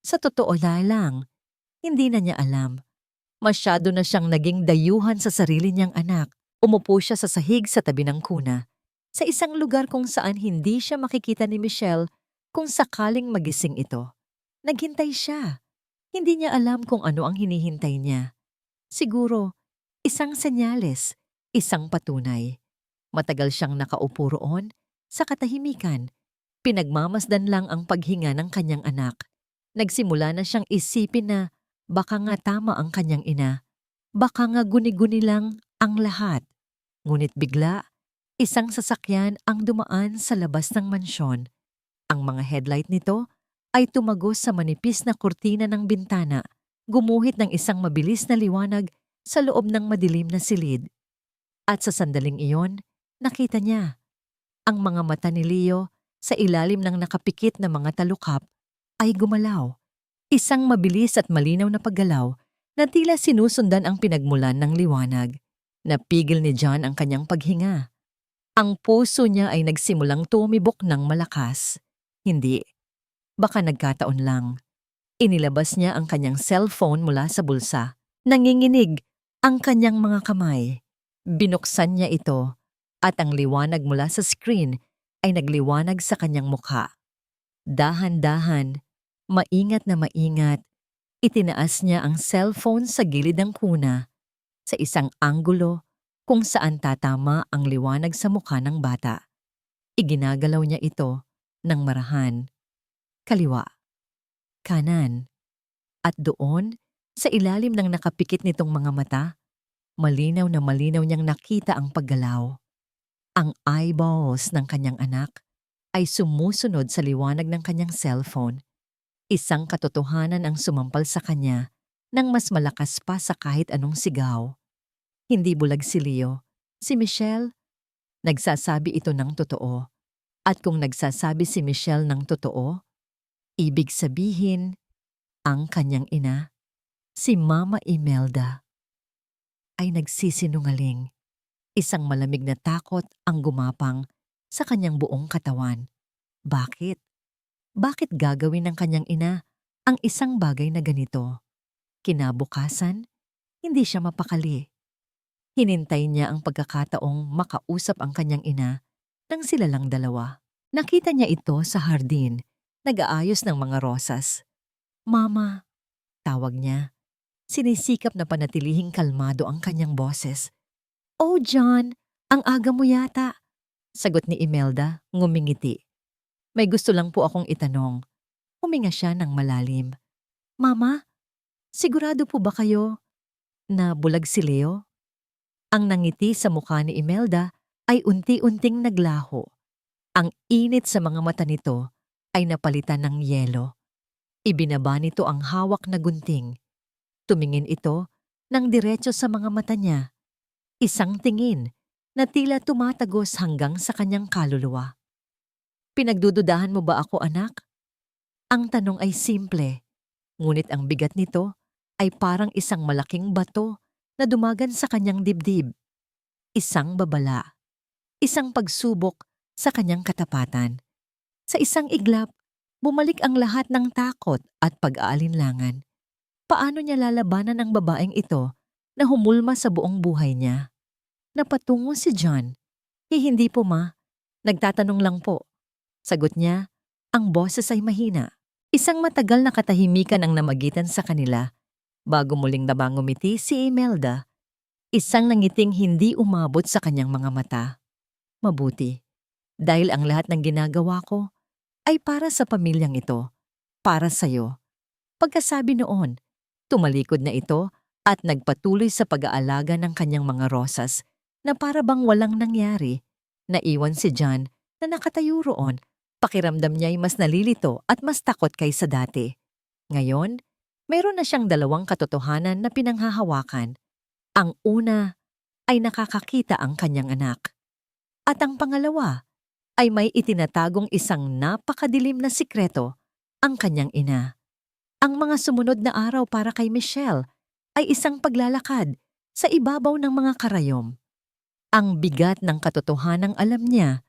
Sa totoo lang, hindi na niya alam. Masyado na siyang naging dayuhan sa sarili niyang anak. Umupo siya sa sahig sa tabi ng kuna, sa isang lugar kung saan hindi siya makikita ni Michelle kung sakaling magising ito. Naghintay siya. Hindi niya alam kung ano ang hinihintay niya. Siguro, isang senyales, isang patunay. Matagal siyang nakaupo roon, sa katahimikan. Pinagmamasdan lang ang paghinga ng kanyang anak. Nagsimula na siyang isipin na baka nga tama ang kanyang ina. Baka nga guni-guni lang ang lahat. Ngunit bigla, isang sasakyan ang dumaan sa labas ng mansyon. Ang mga headlight nito ay tumagos sa manipis na kurtina ng bintana, gumuhit ng isang mabilis na liwanag sa loob ng madilim na silid. At sa sandaling iyon, nakita niya ang mga mata ni Leo sa ilalim ng nakapikit na mga talukap ay gumalaw. Isang mabilis at malinaw na paggalaw na tila sinusundan ang pinagmulan ng liwanag. Napigil ni John ang kanyang paghinga. Ang puso niya ay nagsimulang tumibok ng malakas. Hindi. Baka nagkataon lang. Inilabas niya ang kanyang cellphone mula sa bulsa. Nanginginig ang kanyang mga kamay. Binuksan niya ito at ang liwanag mula sa screen ay nagliwanag sa kanyang mukha. Dahan-dahan, maingat na maingat, itinaas niya ang cellphone sa gilid ng kuna sa isang anggulo kung saan tatama ang liwanag sa mukha ng bata. Iginagalaw niya ito ng marahan. Kaliwa, kanan, at doon, sa ilalim ng nakapikit nitong mga mata, malinaw na malinaw niyang nakita ang paggalaw. Ang eyeballs ng kanyang anak ay sumusunod sa liwanag ng kanyang cellphone. Isang katotohanan ang sumampal sa kanya nang mas malakas pa sa kahit anong sigaw. Hindi bulag si Leo. Si Michelle, nagsasabi ito ng totoo. At kung nagsasabi si Michelle ng totoo, ibig sabihin, ang kanyang ina, si Mama Imelda, ay nagsisinungaling. Isang malamig na takot ang gumapang sa kanyang buong katawan. Bakit? Bakit gagawin ng kanyang ina ang isang bagay na ganito? Kinabukasan, hindi siya mapakali. Hinintay niya ang pagkakataong makausap ang kanyang ina nang sila lang dalawa. Nakita niya ito sa hardin, nag-aayos ng mga rosas. Mama, tawag niya. Sinisikap na panatilihing kalmado ang kanyang boses. Oh, John, ang aga mo yata. Sagot ni Imelda, ngumingiti. May gusto lang po akong itanong. Huminga siya ng malalim. Mama, sigurado po ba kayo na bulag si Leo? Ang nangiti sa mukha ni Imelda ay unti-unting naglaho. Ang init sa mga mata nito ay napalitan ng yelo. Ibinaba nito ang hawak na gunting. Tumingin ito ng diretso sa mga mata niya. Isang tingin na tila tumatagos hanggang sa kanyang kaluluwa. Pinagdududahan mo ba ako, anak? Ang tanong ay simple, ngunit ang bigat nito ay parang isang malaking bato na dumagan sa kanyang dibdib. Isang babala, isang pagsubok sa kanyang katapatan. Sa isang iglap, bumalik ang lahat ng takot at pag-aalinlangan. Paano niya lalabanan ang babaeng ito na humulma sa buong buhay niya? Napatungo si John. Hindi po, ma. Nagtatanong lang po. Sagot niya, ang boses ay mahina. Isang matagal na katahimikan ang namagitan sa kanila. Bago muling nabangumiti si Imelda, isang nangiting hindi umabot sa kanyang mga mata. Mabuti, dahil ang lahat ng ginagawa ko ay para sa pamilyang ito, para sa'yo. Pagkasabi noon, tumalikod na ito at nagpatuloy sa pag-aalaga ng kanyang mga rosas na para bang walang nangyari. Naiwan si John na nakatayo roon. Pakiramdam niya ay mas nalilito at mas takot kaysa dati. Ngayon, meron na siyang dalawang katotohanan na pinanghahawakan. Ang una ay nakakakita ang kanyang anak. At ang pangalawa ay may itinatagong isang napakadilim na sikreto, ang kanyang ina. Ang mga sumunod na araw para kay Michelle ay isang paglalakad sa ibabaw ng mga karayom. Ang bigat ng katotohanang alam niya,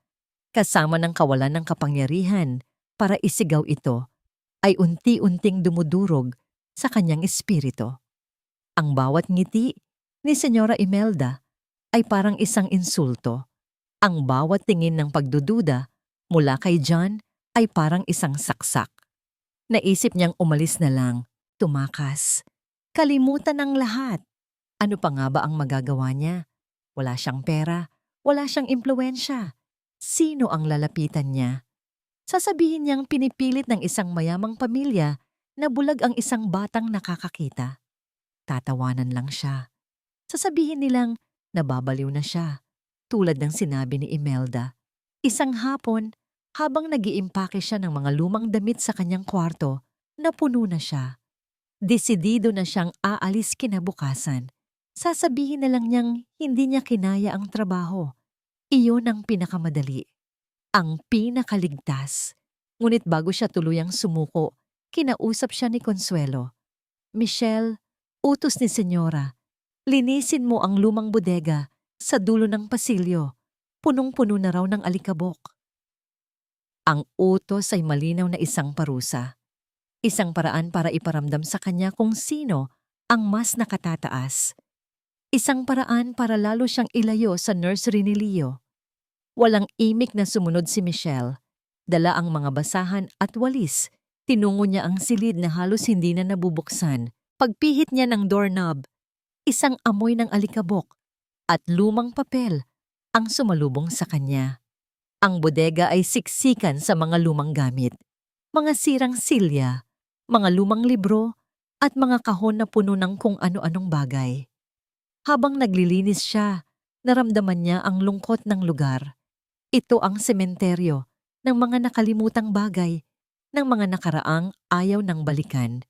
kasama ng kawalan ng kapangyarihan para isigaw ito, ay unti-unting dumudurog sa kanyang espiritu. Ang bawat ngiti ni Senyora Imelda ay parang isang insulto. Ang bawat tingin ng pagdududa mula kay John ay parang isang saksak. Naisip niyang umalis na lang, tumakas. Kalimutan ng lahat. Ano pa nga ba ang magagawa niya? Wala siyang pera, wala siyang impluwensya. Sino ang lalapitan niya? Sasabihin niyang pinipilit ng isang mayamang pamilya na bulag ang isang batang nakakakita. Tatawanan lang siya. Sasabihin nilang nababaliw na siya, tulad ng sinabi ni Imelda. Isang hapon, habang nag-iimpake siya ng mga lumang damit sa kanyang kwarto, napuno na siya. Desidido na siyang aalis kinabukasan. Sasabihin na lang niyang hindi niya kinaya ang trabaho. Iyon ang pinakamadali. Ang pinakaligtas. Ngunit bago siya tuluyang sumuko, kinausap siya ni Consuelo. Michelle, utos ni Senyora, linisin mo ang lumang bodega sa dulo ng pasilyo. Punong-puno na raw ng alikabok. Ang utos ay malinaw na isang parusa. Isang paraan para iparamdam sa kanya kung sino ang mas nakatataas. Isang paraan para lalo siyang ilayo sa nursery ni Leo. Walang imik na sumunod si Michelle. Dala ang mga basahan at walis. Tinungo niya ang silid na halos hindi na nabubuksan. Pagpihit niya ng doorknob, isang amoy ng alikabok at lumang papel ang sumalubong sa kanya. Ang bodega ay siksikan sa mga lumang gamit. Mga sirang silya, mga lumang libro, at mga kahon na puno ng kung ano-anong bagay. Habang naglilinis siya, naramdaman niya ang lungkot ng lugar. Ito ang sementeryo ng mga nakalimutang bagay, ng mga nakaraang ayaw ng balikan.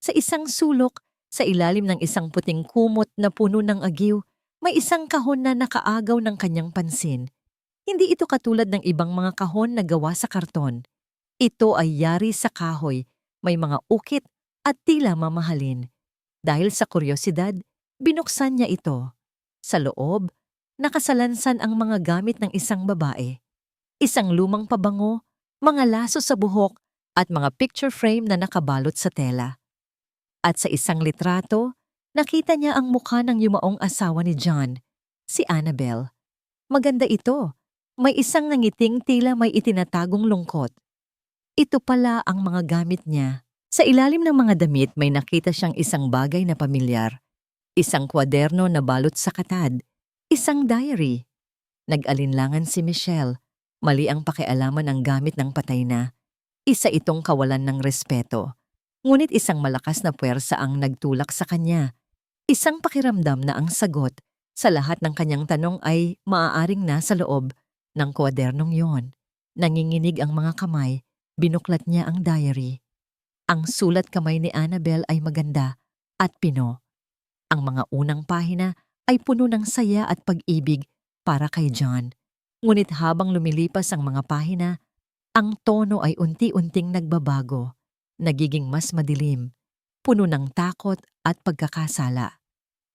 Sa isang sulok, sa ilalim ng isang puting kumot na puno ng agiw, may isang kahon na nakaagaw ng kanyang pansin. Hindi ito katulad ng ibang mga kahon na gawa sa karton. Ito ay yari sa kahoy, may mga ukit at tila mamahalin. Dahil sa kuryosidad, binuksan niya ito. Sa loob, nakasalansan ang mga gamit ng isang babae. Isang lumang pabango, mga laso sa buhok, at mga picture frame na nakabalot sa tela. At sa isang litrato, nakita niya ang mukha ng yumaong asawa ni John, si Annabel. Maganda ito. May isang nangiting tila may itinatagong lungkot. Ito pala ang mga gamit niya. Sa ilalim ng mga damit may nakita siyang isang bagay na pamilyar. Isang kwaderno na balot sa katad. Isang diary. Nag-alinlangan si Michelle. Mali ang pakialaman ang gamit ng patay na. Isa itong kawalan ng respeto. Ngunit isang malakas na puwersa ang nagtulak sa kanya. Isang pakiramdam na ang sagot sa lahat ng kanyang tanong ay maaaring nasa loob ng kwadernong yon. Nanginginig ang mga kamay, binuklat niya ang diary. Ang sulat kamay ni Annabel ay maganda at pino. Ang mga unang pahina ay puno ng saya at pag-ibig para kay John. Ngunit habang lumilipas ang mga pahina, ang tono ay unti-unting nagbabago, nagiging mas madilim, puno ng takot at pagkakasala.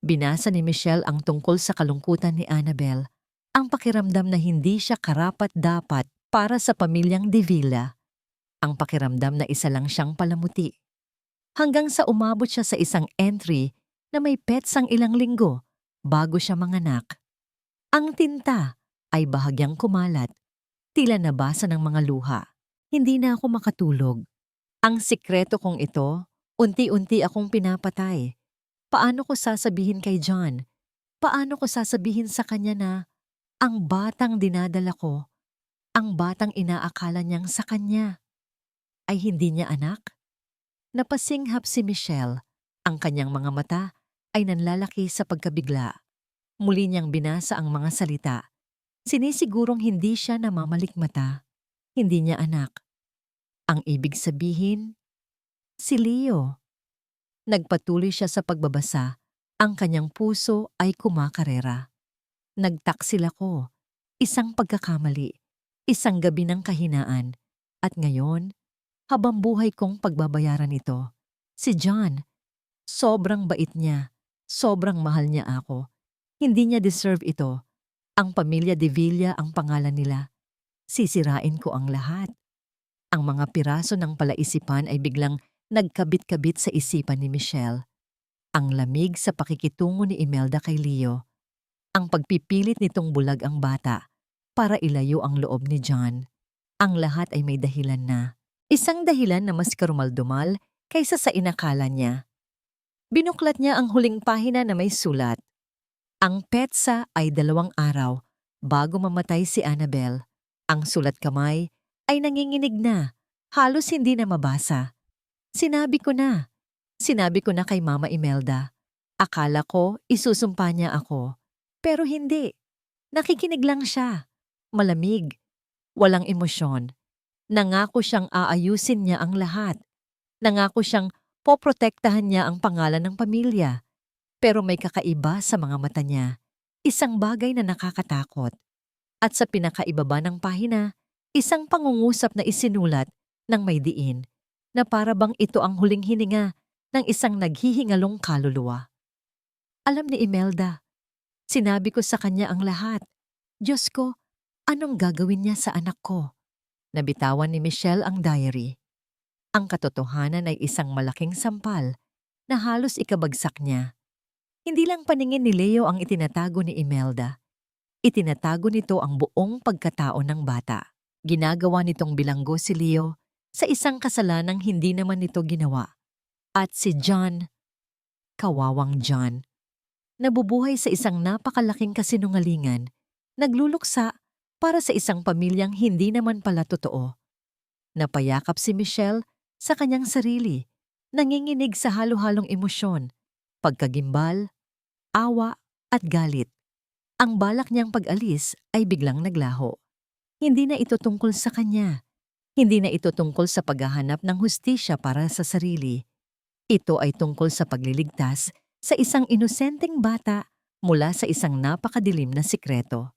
Binasa ni Michelle ang tungkol sa kalungkutan ni Annabel, ang pakiramdam na hindi siya karapat-dapat para sa pamilyang De Villa, ang pakiramdam na isa lang siyang palamuti. Hanggang sa umabot siya sa isang entry na may petsang ilang linggo bago siya manganak. Ang tinta ay bahagyang kumalat, tila nabasa ng mga luha. Hindi na ako makatulog. Ang sikreto kong ito, unti-unti akong pinapatay. Paano ko sasabihin kay John? Paano ko sasabihin sa kanya na ang batang dinadala ko, ang batang inaakala niyang sa kanya, ay hindi niya anak? Napasinghap si Michelle. Ang kanyang mga mata ay nanlalaki sa pagkabigla. Muli niyang binasa ang mga salita. Sinisigurong hindi siya namamalikmata. Hindi niya anak. Ang ibig sabihin, si Leo. Nagpatuloy siya sa pagbabasa. Ang kanyang puso ay kumakarera. Nagtaksil ako. Isang pagkakamali. Isang gabi ng kahinaan. At ngayon, habang buhay kong pagbabayaran ito. Si John, sobrang bait niya. Sobrang mahal niya ako. Hindi niya deserve ito. Ang pamilya de Villa ang pangalan nila. Sisirain ko ang lahat. Ang mga piraso ng palaisipan ay biglang nagkabit-kabit sa isipan ni Michelle. Ang lamig sa pakikitungo ni Imelda kay Leo. Ang pagpipilit nitong bulag ang bata para ilayo ang loob ni John. Ang lahat ay may dahilan na. Isang dahilan na mas karumaldumal kaysa sa inakala niya. Binuklat niya ang huling pahina na may sulat. Ang petsa ay 2 araw bago mamatay si Annabel. Ang sulat kamay ay nanginginig na, halos hindi na mabasa. Sinabi ko na kay Mama Imelda. Akala ko isusumpa niya ako. Pero hindi. Nakikinig lang siya. Malamig. Walang emosyon. Nangako siyang aayusin niya ang lahat. Nangako siyang poprotektahan niya ang pangalan ng pamilya. Pero may kakaiba sa mga mata niya. Isang bagay na nakakatakot. At sa pinakaibaba ng pahina, isang pangungusap na isinulat ng may diin na para bang ito ang huling hininga ng isang naghihingalong kaluluwa. Alam ni Imelda, sinabi ko sa kanya ang lahat. Diyos ko, anong gagawin niya sa anak ko? Nabitawan ni Michelle ang diary. Ang katotohanan ay isang malaking sampal na halos ikabagsak niya. Hindi lang paningin ni Leo ang itinatago ni Imelda. Itinatago nito ang buong pagkatao ng bata. Ginagawa nitong bilanggo si Leo sa isang kasalanang hindi naman nito ginawa. At si John, kawawang John, nabubuhay sa isang napakalaking kasinungalingan, nagluluksa para sa isang pamilyang hindi naman pala totoo. Napayakap si Michelle sa kanyang sarili, nanginginig sa halo-halong emosyon, pagkagimbal, awa at galit. Ang balak niyang pag-alis ay biglang naglaho. Hindi na ito tungkol sa kanya. Hindi na ito tungkol sa paghahanap ng hustisya para sa sarili. Ito ay tungkol sa pagliligtas sa isang inosenteng bata mula sa isang napakadilim na sikreto.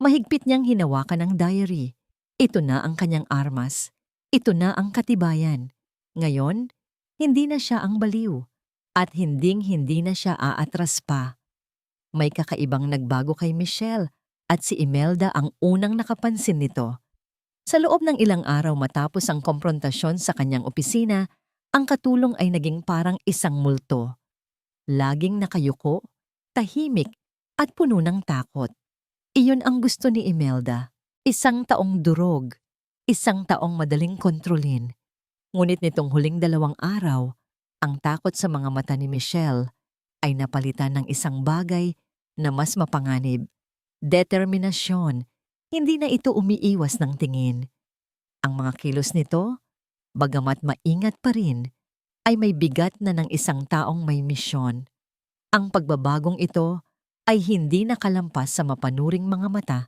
Mahigpit niyang hinawakan ang diary. Ito na ang kanyang armas. Ito na ang katibayan. Ngayon, hindi na siya ang baliw. At hinding-hindi na siya aatras pa. May kakaibang nagbago kay Michelle at si Imelda ang unang nakapansin nito. Sa loob ng ilang araw matapos ang komprontasyon sa kanyang opisina, ang katulong ay naging parang isang multo. Laging nakayuko, tahimik at puno ng takot. Iyon ang gusto ni Imelda. Isang taong durog, isang taong madaling kontrolin. Ngunit nitong huling 2 araw, ang takot sa mga mata ni Michelle ay napalitan ng isang bagay na mas mapanganib. Determinasyon. Hindi na ito umiiwas ng tingin. Ang mga kilos nito, bagamat maingat pa rin, ay may bigat na ng isang taong may misyon. Ang pagbabagong ito ay hindi nakalampas sa mapanuring mga mata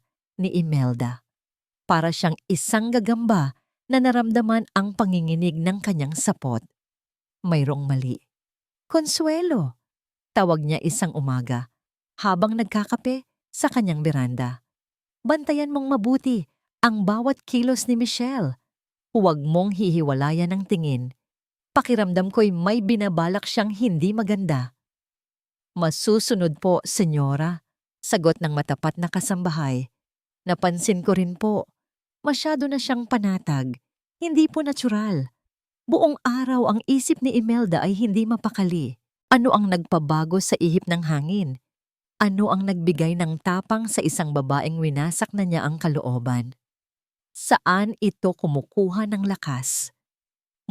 ni Imelda. Para siyang isang gagamba na naramdaman ang panginginig ng kanyang sapot. Mayroong mali. Consuelo, tawag niya isang umaga habang nagkakape sa kanyang beranda. Bantayan mong mabuti ang bawat kilos ni Michelle. Huwag mong hihiwalayan ng tingin. Pakiramdam ko'y may binabalak siyang hindi maganda. Masusunod po, senyora, sagot ng matapat na kasambahay. Napansin ko rin po, masyado na siyang panatag, hindi po natural. Buong araw ang isip ni Imelda ay hindi mapakali. Ano ang nagpabago sa ihip ng hangin? Ano ang nagbigay ng tapang sa isang babaeng winasak na niya ang kalooban? Saan ito kumukuha ng lakas?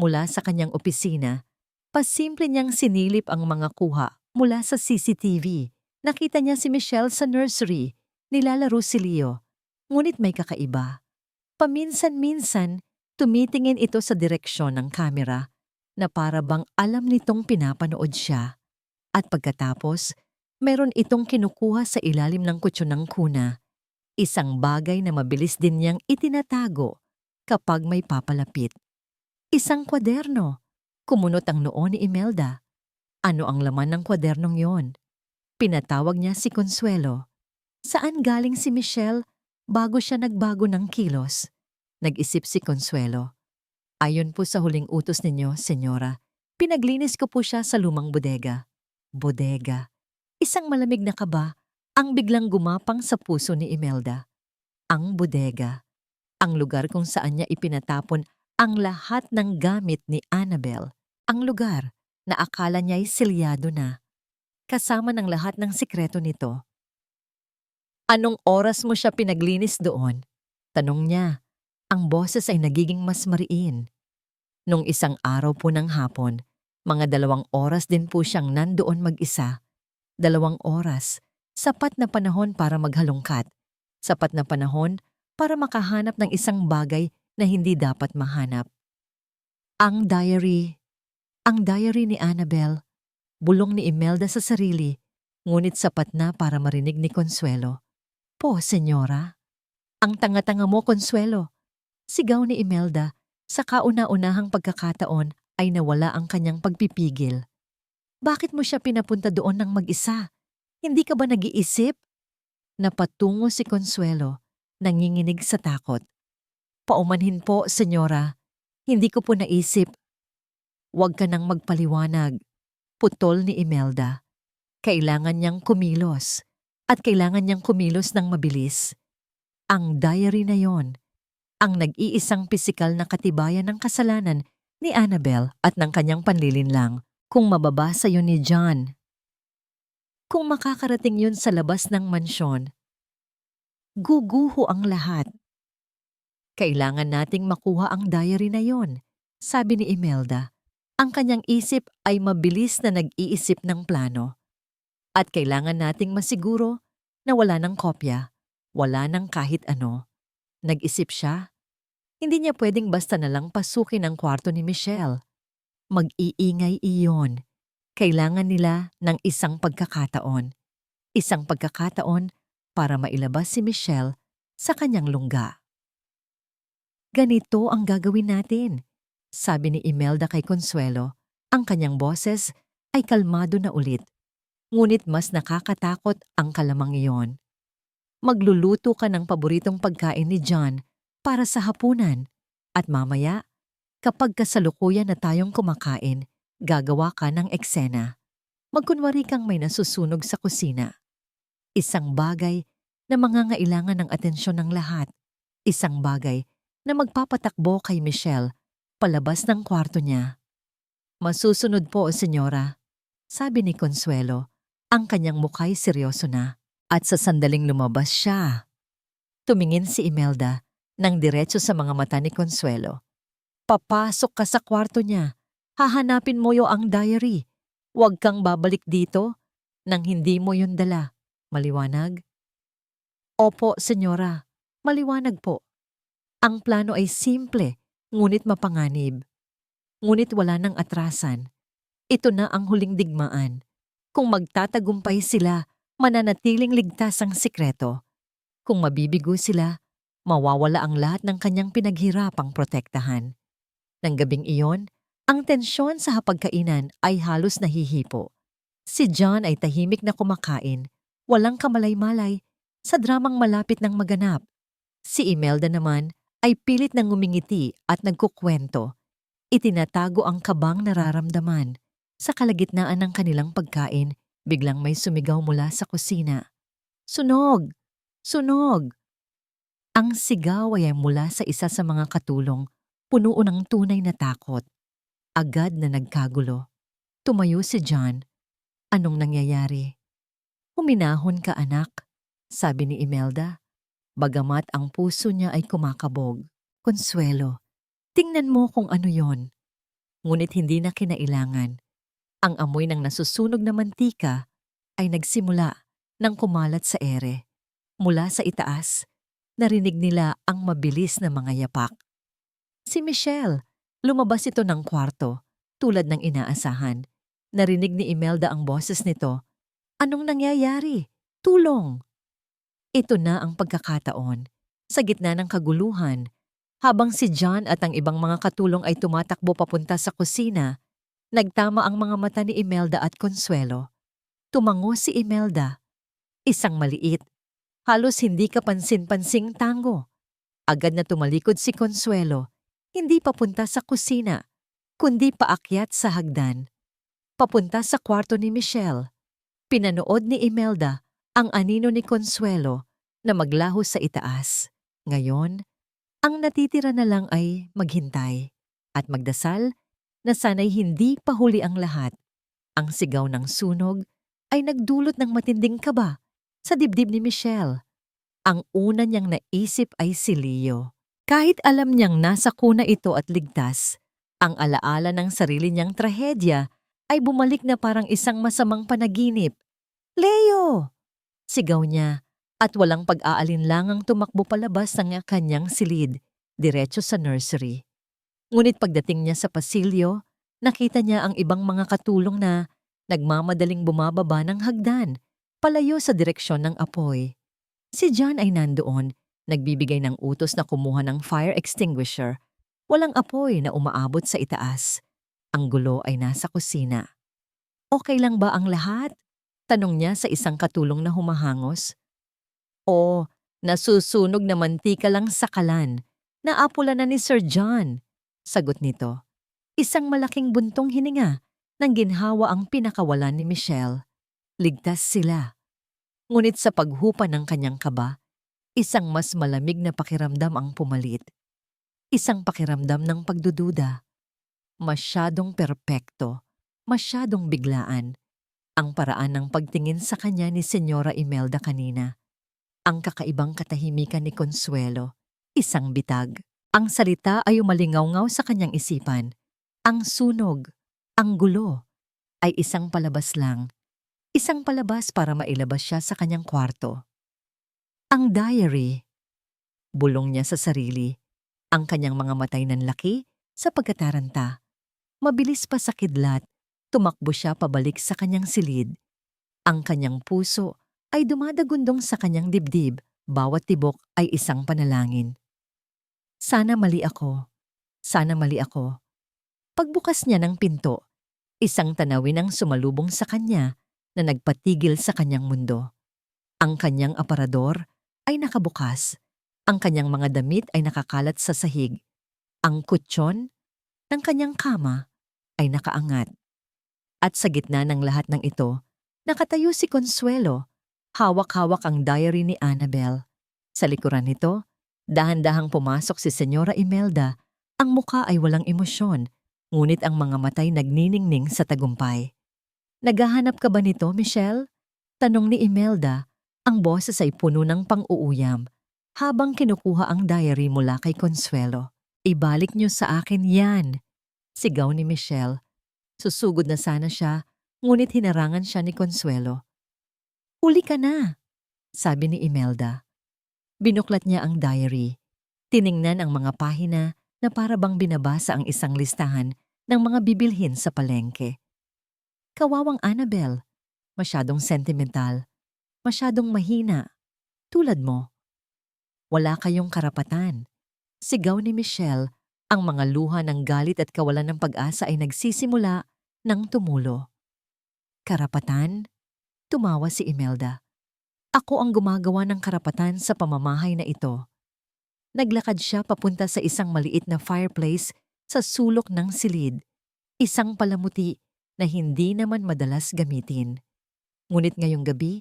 Mula sa kanyang opisina, pasimple niyang sinilip ang mga kuha mula sa CCTV. Nakita niya si Michelle sa nursery, nilalaro si Leo. Ngunit may kakaiba. Paminsan-minsan, tumitingin ito sa direksyon ng kamera na para bang alam nitong pinapanood siya. At pagkatapos, meron itong kinukuha sa ilalim ng kutsyon ng kuna. Isang bagay na mabilis din niyang itinatago kapag may papalapit. Isang kwaderno. Kumunot ang noo ni Imelda. Ano ang laman ng kwadernong yon? Pinatawag niya si Consuelo. Saan galing si Michelle bago siya nagbago ng kilos? Nag-isip si Consuelo. Ayon po sa huling utos ninyo, senyora, pinaglinis ko po siya sa lumang bodega. Bodega. Isang malamig na kaba Ang biglang gumapang sa puso ni Imelda, ang bodega, ang lugar kung saan niya ipinatapon ang lahat ng gamit ni Annabel, ang lugar na akala niya'y selyado na, kasama ng lahat ng sikreto nito. Anong oras mo siya pinaglinis doon? Tanong niya. Ang boses ay nagiging mas mariin. Nung isang araw po ng hapon, mga 2 oras din po siyang nandoon mag-isa. 2 oras, sapat na panahon para maghalongkat. Sapat na panahon para makahanap ng isang bagay na hindi dapat mahanap. Ang diary. Ang diary ni Annabel. Bulong ni Imelda sa sarili, ngunit sapat na para marinig ni Consuelo. Po, senyora. Ang tanga-tanga mo, Consuelo. Sigaw ni Imelda. Sa kauna-unahang pagkakataon ay nawala ang kanyang pagpipigil. Bakit mo siya pinapunta doon ng mag-isa? Hindi ka ba nag-iisip? Napatungo si Consuelo, nanginginig sa takot. Paumanhin po, senyora. Hindi ko po naisip. Huwag ka nang magpaliwanag. Putol ni Imelda. Kailangan niyang kumilos. At kailangan niyang kumilos ng mabilis. Ang diary na yon, ang nag-iisang pisikal na katibayan ng kasalanan ni Annabel at ng kanyang panlilinlang, kung mababasa yun ni John. Kung makakarating yun sa labas ng mansyon, guguho ang lahat. Kailangan nating makuha ang diary na yon, sabi ni Imelda. Ang kanyang isip ay mabilis na nag-iisip ng plano. At kailangan nating masiguro na wala ng kopya, wala ng kahit ano. Nag-isip siya. Hindi niya pwedeng basta na lang pasukin ang kwarto ni Michelle. Mag-iingay iyon. Kailangan nila ng isang pagkakataon. Isang pagkakataon para mailabas si Michelle sa kanyang lungga. Ganito ang gagawin natin, sabi ni Imelda kay Consuelo. Ang kanyang boses ay kalmado na ulit. Ngunit mas nakakatakot ang kalamang iyon. Magluluto ka ng paboritong pagkain ni John para sa hapunan. At mamaya, kapag kasalukuyan na tayong kumakain, gagawa ka ng eksena. Magkunwari kang may nasusunog sa kusina. Isang bagay na mangangailangan ng atensyon ng lahat. Isang bagay na magpapatakbo kay Michelle palabas ng kwarto niya. Masusunod po, senyora, sabi ni Consuelo. Ang kanyang mukha'y seryoso na. At sa sandaling lumabas siya, tumingin si Imelda nang diretso sa mga mata ni Consuelo. Papasok ka sa kwarto niya. Hahanapin mo yo ang diary. Huwag kang babalik dito nang hindi mo yun dala. Maliwanag? Opo, senyora. Maliwanag po. Ang plano ay simple, ngunit mapanganib. Ngunit wala nang atrasan. Ito na ang huling digmaan. Kung magtatagumpay sila, mananatiling ligtas ang sikreto. Kung mabibigo sila, mawawala ang lahat ng kanyang pinaghirapang protektahan. Nang gabing iyon, ang tensyon sa hapagkainan ay halos nahihipo. Si John ay tahimik na kumakain, walang kamalay-malay, sa dramang malapit ng maganap. Si Imelda naman ay pilit nang ngumingiti at nagkukwento. Itinatago ang kabang nararamdaman. Sa kalagitnaan ng kanilang pagkain, biglang may sumigaw mula sa kusina. Sunog! Sunog! Ang sigaw ay mula sa isa sa mga katulong, puno ng tunay na takot. Agad na nagkagulo. Tumayo si John. Anong nangyayari? Huminahon ka, anak, sabi ni Imelda. Bagamat ang puso niya ay kumakabog. Consuelo, tingnan mo kung ano yon. Ngunit hindi na kinailangan. Ang amoy ng nasusunog na mantika ay nagsimula nang kumalat sa ere. Mula sa itaas, narinig nila ang mabilis na mga yapak. Si Michelle, lumabas ito ng kwarto, tulad ng inaasahan. Narinig ni Imelda ang boses nito. Anong nangyayari? Tulong! Ito na ang pagkakataon. Sa gitna ng kaguluhan, habang si John at ang ibang mga katulong ay tumatakbo papunta sa kusina, nagtama ang mga mata ni Imelda at Consuelo. Tumango si Imelda. Isang maliit, halos hindi kapansin-pansing tango. Agad na tumalikod si Consuelo, hindi papunta sa kusina, kundi paakyat sa hagdan. Papunta sa kwarto ni Michelle. Pinanood ni Imelda ang anino ni Consuelo na maglaho sa itaas. Ngayon, ang natitira na lang ay maghintay at magdasal na sana'y hindi pa huli ang lahat. Ang sigaw ng sunog ay nagdulot ng matinding kaba sa dibdib ni Michelle. Ang una niyang naisip ay si Leo. Kahit alam niyang nasa kuna ito at ligtas, ang alaala ng sarili niyang trahedya ay bumalik na parang isang masamang panaginip. Leo! Sigaw niya at walang pag-aalinlangang tumakbo palabas ng kanyang silid, diretso sa nursery. Ngunit pagdating niya sa pasilyo, nakita niya ang ibang mga katulong na nagmamadaling bumababa ng hagdan, palayo sa direksyon ng apoy. Si John ay nandoon, nagbibigay ng utos na kumuha ng fire extinguisher. Walang apoy na umaabot sa itaas. Ang gulo ay nasa kusina. Okay lang ba ang lahat? Tanong niya sa isang katulong na humahangos. O, nasusunog na mantika lang sa kalan. Naapula na ni Sir John. Sagot nito. Isang malaking buntong hininga nang ginhawa ang pinakawalan ni Michelle. Ligtas sila. Ngunit sa paghupa ng kanyang kaba, isang mas malamig na pakiramdam ang pumalit. Isang pakiramdam ng pagdududa. Masyadong perpekto, masyadong biglaan. Ang paraan ng pagtingin sa kanya ni Senyora Imelda kanina. Ang kakaibang katahimikan ni Consuelo. Isang bitag. Ang salita ay umalingaw-ngaw sa kanyang isipan. Ang sunog, ang gulo, ay isang palabas lang. Isang palabas para mailabas siya sa kanyang kwarto. Ang diary. Bulong niya sa sarili. Ang kanyang mga matay nanlaki sa pagkataranta. Mabilis pa sa kidlat, tumakbo siya pabalik sa kanyang silid. Ang kanyang puso ay dumadagundong sa kanyang dibdib, bawat tibok ay isang panalangin. Sana mali ako. Sana mali ako. Pagbukas niya ng pinto, isang tanawin ang sumalubong sa kanya na nagpatigil sa kanyang mundo. Ang kanyang aparador ay nakabukas. Ang kanyang mga damit ay nakakalat sa sahig. Ang kutsyon ng kanyang kama ay nakaangat. At sa gitna ng lahat ng ito, nakatayo si Consuelo. Hawak-hawak ang diary ni Annabel. Sa likuran nito, dahan-dahang pumasok si Senyora Imelda. Ang muka ay walang emosyon, ngunit ang mga matay nagniningning sa tagumpay. Naghahanap ka ba nito, Michelle? Tanong ni Imelda. Ang boses ay puno ng pang-uuyam habang kinukuha ang diary mula kay Consuelo. Ibalik niyo sa akin yan, sigaw ni Michelle. Susugod na sana siya, ngunit hinarangan siya ni Consuelo. Huli ka na, sabi ni Imelda. Binuklat niya ang diary. Tiningnan ang mga pahina na para bang binabasa ang isang listahan ng mga bibilhin sa palengke. Kawawang Annabel, masyadong sentimental, masyadong mahina, tulad mo. Wala kayong karapatan. Sigaw ni Michelle, ang mga luha ng galit at kawalan ng pag-asa ay nagsisimula ng tumulo. Karapatan? Tumawa si Imelda. Ako ang gumagawa ng karapatan sa pamamahay na ito. Naglakad siya papunta sa isang maliit na fireplace sa sulok ng silid. Isang palamuti na hindi naman madalas gamitin. Ngunit ngayong gabi,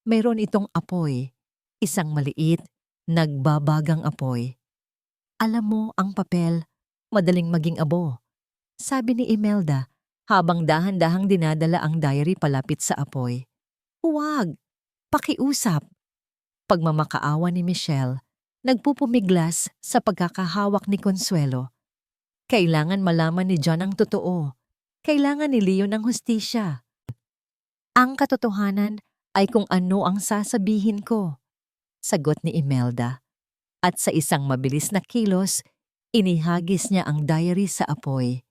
mayroon itong apoy. Isang maliit, nagbabagang apoy. Alam mo, ang papel, madaling maging abo, sabi ni Imelda habang dahan-dahang dinadala ang diary palapit sa apoy. Huwag! Pakiusap! Pagmamakaawa ni Michelle, nagpupumiglas sa pagkakahawak ni Consuelo. Kailangan malaman ni John ang totoo. Kailangan ni Leo ng hustisya. Ang katotohanan ay kung ano ang sasabihin ko, sagot ni Imelda. At sa isang mabilis na kilos, inihagis niya ang diary sa apoy.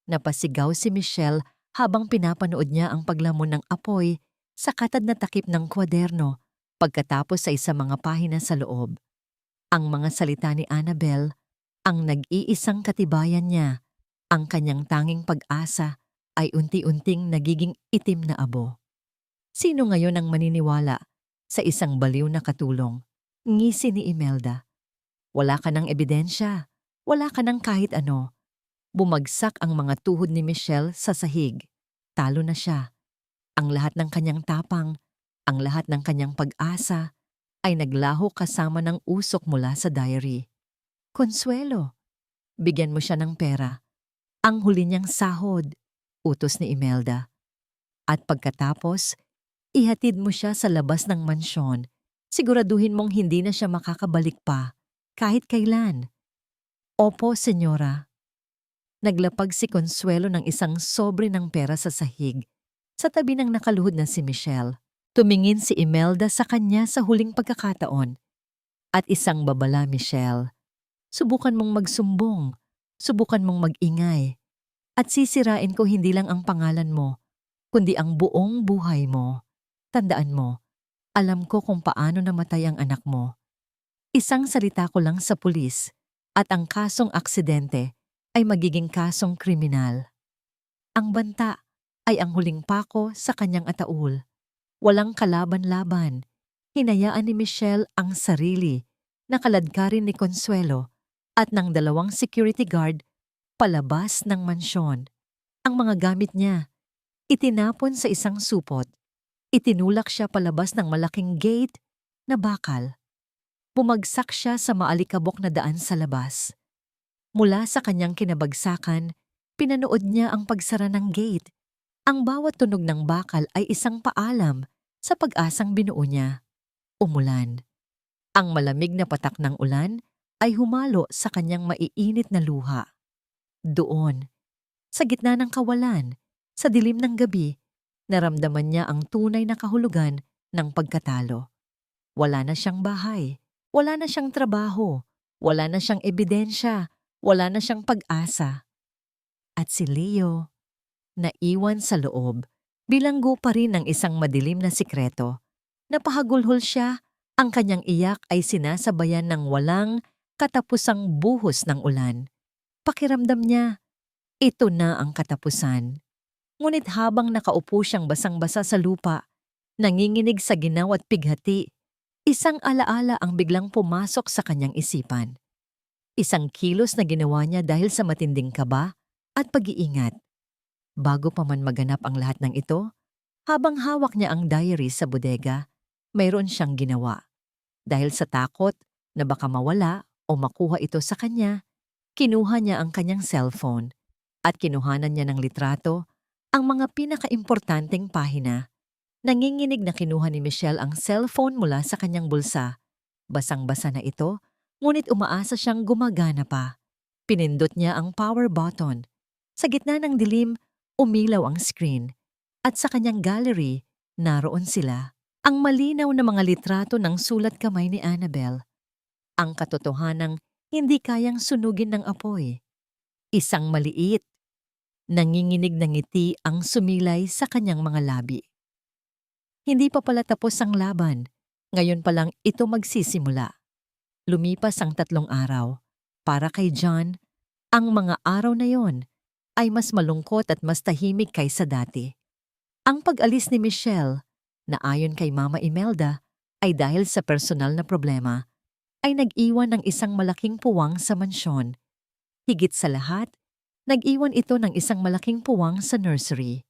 Napasigaw si Michelle habang pinapanood niya ang paglamon ng apoy sa katad na takip ng kwaderno pagkatapos sa isang mga pahina sa loob. Ang mga salita ni Annabel, ang nag-iisang katibayan niya, ang kanyang tanging pag-asa ay unti-unting nagiging itim na abo. Sino ngayon ang maniniwala sa isang baliw na katulong? Ngisi ni Imelda. Wala ka ng ebidensya, wala ka ng kahit ano. Bumagsak ang mga tuhod ni Michelle sa sahig. Talo na siya. Ang lahat ng kanyang tapang, Ang lahat ng kanyang pag-asa ay naglaho kasama ng usok mula sa diary. Consuelo, bigyan mo siya ng pera. Ang huli niyang sahod, utos ni Imelda. At pagkatapos, ihatid mo siya sa labas ng mansyon. Siguraduhin mong hindi na siya makakabalik pa, kahit kailan. Opo, senyora. Naglapag si Consuelo ng isang sobre ng pera sa sahig, sa tabi ng nakaluhod na si Michelle. Tumingin si Imelda sa kanya sa huling pagkakataon. At isang babala, Michelle. Subukan mong magsumbong, subukan mong mag-ingay. At sisirain ko hindi lang ang pangalan mo, kundi ang buong buhay mo. Tandaan mo, alam ko kung paano namatay ang anak mo. Isang salita ko lang sa pulis at ang kasong aksidente ay magiging kasong kriminal. Ang banta ay ang huling pako sa kanyang ataul. Walang kalaban-laban. Hinayaan ni Michelle ang sarili, nakaladkarin ni Consuelo at ng 2 security guard palabas ng mansyon. Ang mga gamit niya, itinapon sa isang supot. Itinulak siya palabas ng malaking gate na bakal. Bumagsak siya sa maalikabok na daan sa labas. Mula sa kanyang kinabagsakan, pinanood niya ang pagsara ng gate. Ang bawat tunog ng bakal ay isang paalam sa pag-asang binuo niya. Umulan. Ang malamig na patak ng ulan ay humalo sa kanyang maiinit na luha. Doon, sa gitna ng kawalan, sa dilim ng gabi, naramdaman niya ang tunay na kahulugan ng pagkatalo. Wala na siyang bahay, wala na siyang trabaho, wala na siyang ebidensya, wala na siyang pag-asa. At si Leo, naiwan sa loob, bilanggo pa rin ng isang madilim na sikreto. Napahagulhol siya, ang kanyang iyak ay sinasabayan ng walang katapusang buhos ng ulan. Pakiramdam niya, ito na ang katapusan. Ngunit habang nakaupo siyang basang-basa sa lupa, nanginginig sa ginaw at pighati, isang alaala ang biglang pumasok sa kanyang isipan. Isang kilos na ginawa niya dahil sa matinding kaba at pag-iingat. Bago pa man maganap ang lahat ng ito, habang hawak niya ang diary sa bodega, mayroon siyang ginawa. Dahil sa takot na baka mawala o makuha ito sa kanya, kinuha niya ang kanyang cellphone at kinuhanan niya ng litrato ang mga pinakaimportanteng pahina. Nanginginig na kinuha ni Michelle ang cellphone mula sa kanyang bulsa. Basang-basa na ito, ngunit umaasa siyang gumagana pa. Pinindot niya ang power button. Sa gitna ng dilim, umilaw ang screen. At sa kanyang gallery, naroon sila. Ang malinaw na mga litrato ng sulat kamay ni Annabelle. Ang katotohanang hindi kayang sunugin ng apoy. Isang maliit, nanginginig na ngiti ang sumilay sa kanyang mga labi. Hindi pa pala tapos ang laban. Ngayon pa lang ito magsisimula. Lumipas ang 3 araw. Para kay John, ang mga araw na yon ay mas malungkot at mas tahimik kaysa dati. Ang pag-alis ni Michelle, na ayon kay Mama Imelda, ay dahil sa personal na problema, ay nag-iwan ng isang malaking puwang sa mansyon. Higit sa lahat, nag-iwan ito ng isang malaking puwang sa nursery.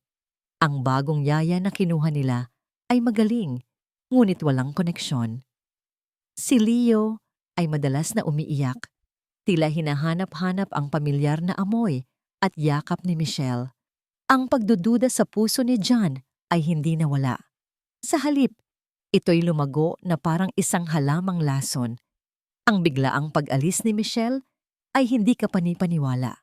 Ang bagong yaya na kinuha nila ay magaling, ngunit walang koneksyon. Si Leo ay madalas na umiiyak. Tila hinahanap-hanap ang pamilyar na amoy at yakap ni Michelle. Ang pagdududa sa puso ni John ay hindi nawala. Sa halip, ito'y lumago na parang isang halamang lason. Ang biglaang pag-alis ni Michelle ay hindi kapani-paniwala.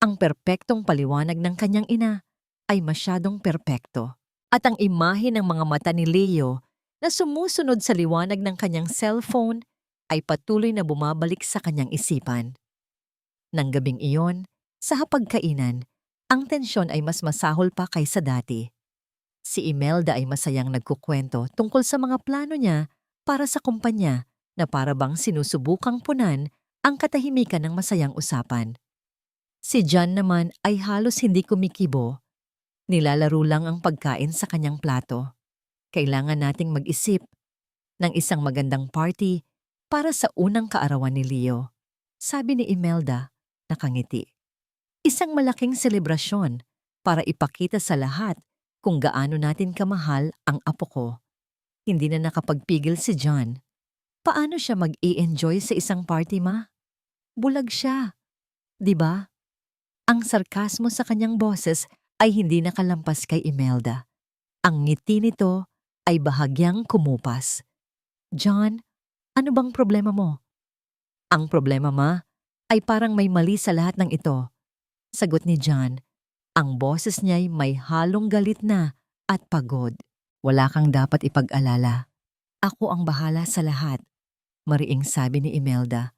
Ang perpektong paliwanag ng kanyang ina ay masyadong perpekto. At ang imahe ng mga mata ni Leo na sumusunod sa liwanag ng kanyang cellphone ay patuloy na bumabalik sa kanyang isipan. Nang gabing iyon, sa hapagkainan, ang tensyon ay mas masahol pa kaysa dati. Si Imelda ay masayang nagkukwento tungkol sa mga plano niya para sa kumpanya na para bang sinusubukang punan ang katahimikan ng masayang usapan. Si John naman ay halos hindi kumikibo. Nilalaro lang ang pagkain sa kanyang plato. Kailangan nating mag-isip ng isang magandang party para sa unang kaarawan ni Leo, sabi ni Imelda, nakangiti. Isang malaking selebrasyon para ipakita sa lahat kung gaano natin kamahal ang apo ko. Hindi na nakapagpigil si John. Paano siya mag-i-enjoy sa isang party, ma? Bulag siya, di ba? Ang sarkasmo sa kanyang boses ay hindi nakalampas kay Imelda. Ang ngiti nito ay bahagyang kumupas. John, ano bang problema mo? Ang problema, ma, ay parang may mali sa lahat ng ito. Sagot ni John. Ang boses niya'y may halong galit na at pagod. Wala kang dapat ipag-alala. Ako ang bahala sa lahat, mariing sabi ni Imelda.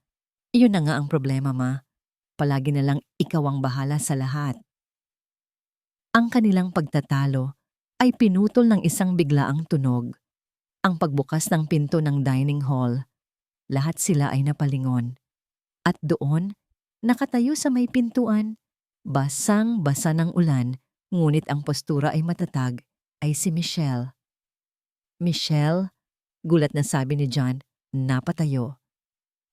Iyon na nga ang problema, ma. Palagi na lang ikaw ang bahala sa lahat. Ang kanilang pagtatalo ay pinutol ng isang biglaang tunog. Ang pagbukas ng pinto ng dining hall. Lahat sila ay napalingon. At doon, nakatayo sa may pintuan, basang-basa ng ulan, ngunit ang postura ay matatag, ay si Michelle. Michelle, gulat na sabi ni John, napatayo.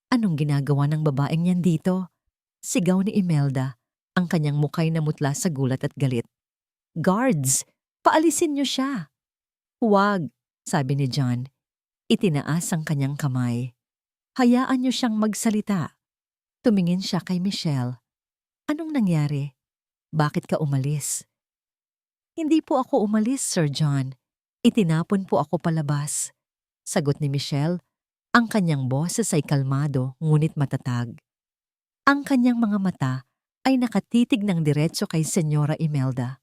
Anong ginagawa ng babaeng yan dito? Sigaw ni Imelda, ang kanyang mukay namutla sa gulat at galit. Guards! Paalisin niyo siya! Huwag, sabi ni John. Itinaas ang kanyang kamay. Hayaan niyo siyang magsalita. Tumingin siya kay Michelle. Anong nangyari? Bakit ka umalis? Hindi po ako umalis, Sir John. Itinapon po ako palabas. Sagot ni Michelle. Ang kanyang boses ay kalmado ngunit matatag. Ang kanyang mga mata ay nakatitig ng diretso kay Senyora Imelda.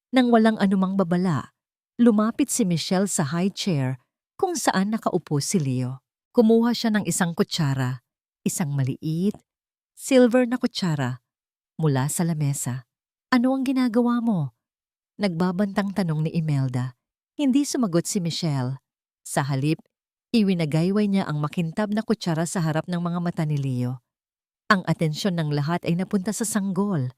Nang walang anumang babala, lumapit si Michelle sa high chair kung saan nakaupo si Leo. Kumuha siya ng isang kutsara, isang maliit, silver na kutsara, mula sa lamesa. Ano ang ginagawa mo? Nagbabantang tanong ni Imelda. Hindi sumagot si Michelle. Sa halip, iwinagayway niya ang makintab na kutsara sa harap ng mga mata ni Leo. Ang atensyon ng lahat ay napunta sa sanggol.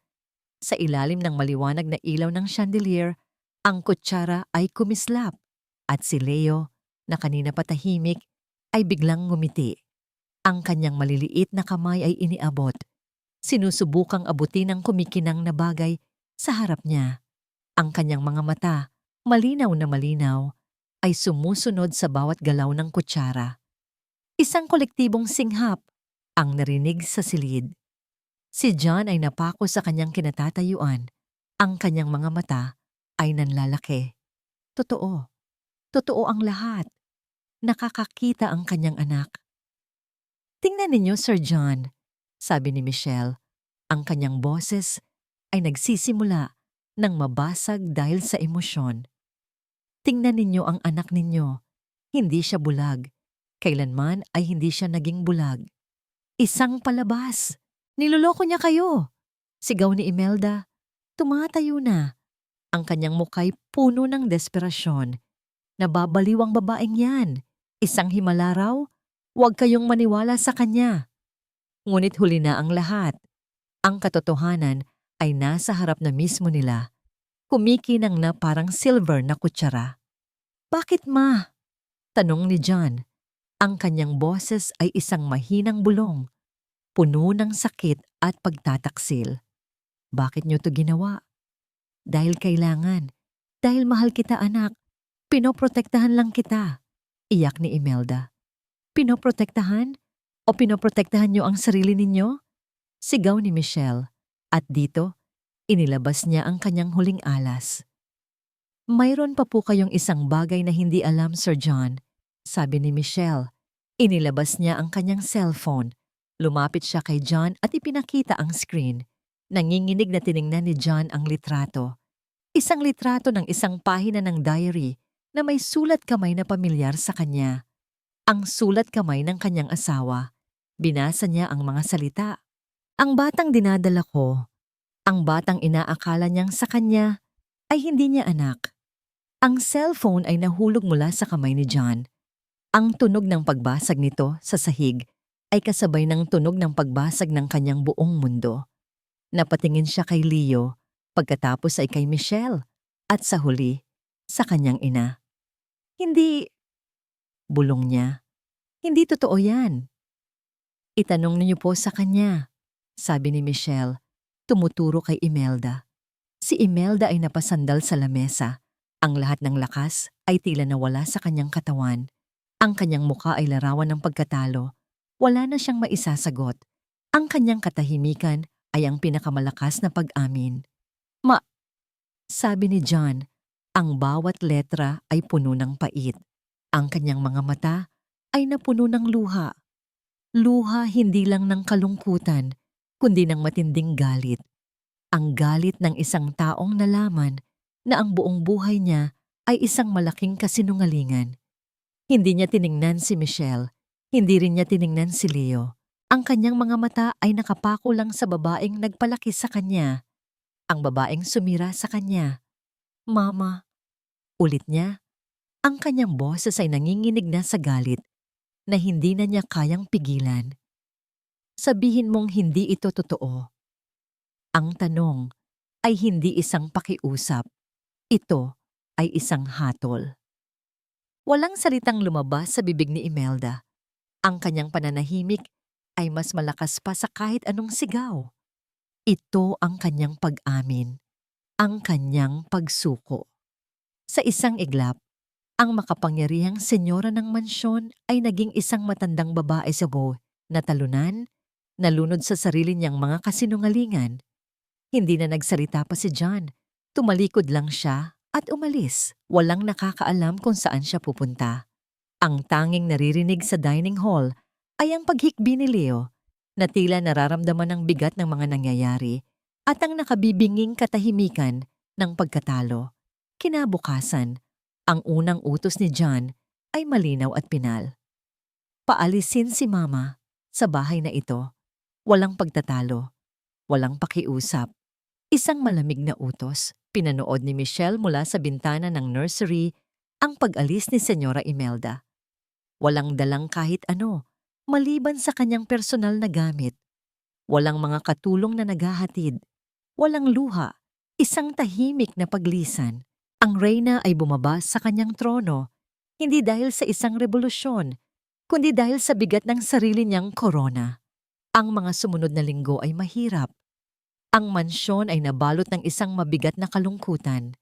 Sa ilalim ng maliwanag na ilaw ng chandelier, ang kutsara ay kumislap at si Leo, na kanina patahimik, ay biglang ngumiti. Ang kanyang maliliit na kamay ay iniabot. Sinusubukang abutin ang kumikinang na bagay sa harap niya. Ang kanyang mga mata, malinaw na malinaw, ay sumusunod sa bawat galaw ng kutsara. Isang kolektibong singhap ang narinig sa silid. Si John ay napako sa kanyang kinatatayuan. Ang kanyang mga mata ay nanlalaki. Totoo. Totoo ang lahat. Nakakakita ang kanyang anak. Tingnan ninyo, Sir John, sabi ni Michelle. Ang kanyang boses ay nagsisimula ng mabasag dahil sa emosyon. Tingnan ninyo ang anak ninyo. Hindi siya bulag. Kailanman ay hindi siya naging bulag. Isang palabas. Niloloko niya kayo. Sigaw ni Imelda. Tumatayo na. Ang kanyang mukay puno ng desperasyon. Nababaliw ang babaeng yan. Isang himala raw. Huwag kayong maniwala sa kanya. Ngunit huli na ang lahat. Ang katotohanan ay nasa harap na mismo nila. Kumikinang na parang silver na kutsara. Bakit, ma? Tanong ni John. Ang kanyang boses ay isang mahinang bulong, puno ng sakit at pagtataksil. Bakit niyo to ginawa? Dahil kailangan. Dahil mahal kita, anak. Pinoprotektahan lang kita. Iyak ni Imelda. Pinoprotektahan? O pinoprotektahan niyo ang sarili ninyo? Sigaw ni Michelle. At dito, inilabas niya ang kanyang huling alas. Mayroon pa po kayong isang bagay na hindi alam, Sir John, sabi ni Michelle. Inilabas niya ang kanyang cellphone. Lumapit siya kay John at ipinakita ang screen. Nanginginig na tiningnan ni John ang litrato. Isang litrato ng isang pahina ng diary na may sulat kamay na pamilyar sa kanya. Ang sulat kamay ng kanyang asawa. Binasa niya ang mga salita. Ang batang dinadala ko, ang batang inaakala niyang sa kanya, ay hindi niya anak. Ang cellphone ay nahulog mula sa kamay ni John. Ang tunog ng pagbasag nito sa sahig ay kasabay ng tunog ng pagbasag ng kanyang buong mundo. Napatingin siya kay Leo, pagkatapos ay kay Michelle, at sa huli, sa kanyang ina. Hindi, bulong niya. Hindi totoo yan. Itanong niyo po sa kanya, sabi ni Michelle, tumuturo kay Imelda. Si Imelda ay napasandal sa lamesa Ang lahat ng lakas ay tila nawala sa kanyang katawan. Ang kanyang mukha ay larawan ng pagkatalo. Wala na siyang maisasagot. Ang kanyang katahimikan ay ang pinakamalakas na pag-amin. Sabi ni John, ang bawat letra ay puno ng pait. Ang kanyang mga mata ay napuno ng luha. Luha hindi lang ng kalungkutan, kundi ng matinding galit. Ang galit ng isang taong nalaman na ang buong buhay niya ay isang malaking kasinungalingan. Hindi niya tiningnan si Michelle, hindi rin niya tiningnan si Leo. Ang kanyang mga mata ay nakapako lang sa babaeng nagpalaki sa kanya. Ang babaeng sumira sa kanya. Mama. Ulit niya. Ang kanyang boses ay nanginginig na sa galit na hindi na niya kayang pigilan. Sabihin mong hindi ito totoo. Ang tanong ay hindi isang pakiusap. Ito ay isang hatol. Walang salitang lumabas sa bibig ni Imelda. Ang kanyang pananahimik ay mas malakas pa sa kahit anong sigaw. Ito ang kanyang pag-amin, ang kanyang pagsuko. Sa isang iglap, ang makapangyarihang senyora ng mansyon ay naging isang matandang babae sa na talunan, nalunod sa sarili niyang mga kasinungalingan. Hindi na nagsalita pa si John. Tumalikod lang siya at umalis. Walang nakakaalam kung saan siya pupunta. Ang tanging naririnig sa dining hall ay ang paghikbi ni Leo na tila nararamdaman ng bigat ng mga nangyayari at ang nakabibinging katahimikan ng pagkatalo. Kinabukasan, ang unang utos ni John ay malinaw at pinal. Paalisin si Mama sa bahay na ito. Walang pagtatalo, walang pakiusap. Isang malamig na utos, pinanood ni Michelle mula sa bintana ng nursery ang pag-alis ni Senyora Imelda. Walang dalang kahit ano, maliban sa kanyang personal na gamit. Walang mga katulong na naghahatid. Walang luha, isang tahimik na paglisan. Ang reyna ay bumaba sa kanyang trono, hindi dahil sa isang revolusyon, kundi dahil sa bigat ng sarili niyang korona. Ang mga sumunod na linggo ay mahirap. Ang mansyon ay nabalot ng isang mabigat na kalungkutan.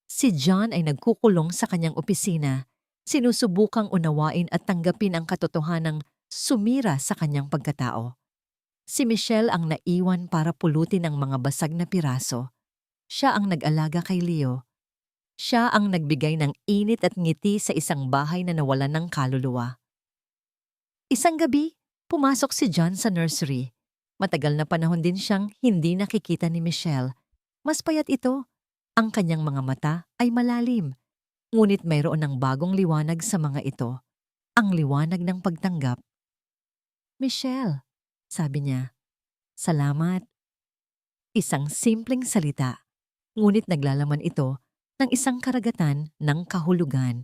Si John ay nagkukulong sa kanyang opisina, sinusubukang unawain at tanggapin ang katotohanang sumira sa kanyang pagkatao. Si Michelle ang naiwan para pulutin ang mga basag na piraso. Siya ang nag-alaga kay Leo. Siya ang nagbigay ng init at ngiti sa isang bahay na nawalan ng kaluluwa. Isang gabi, pumasok si John sa nursery. Matagal na panahon din siyang hindi nakikita ni Michelle. Mas payat ito. Ang kanyang mga mata ay malalim. Ngunit mayroon ng bagong liwanag sa mga ito. Ang liwanag ng pagtanggap. Michelle, sabi niya, salamat. Isang simpleng salita, ngunit naglalaman ito ng isang karagatan ng kahulugan.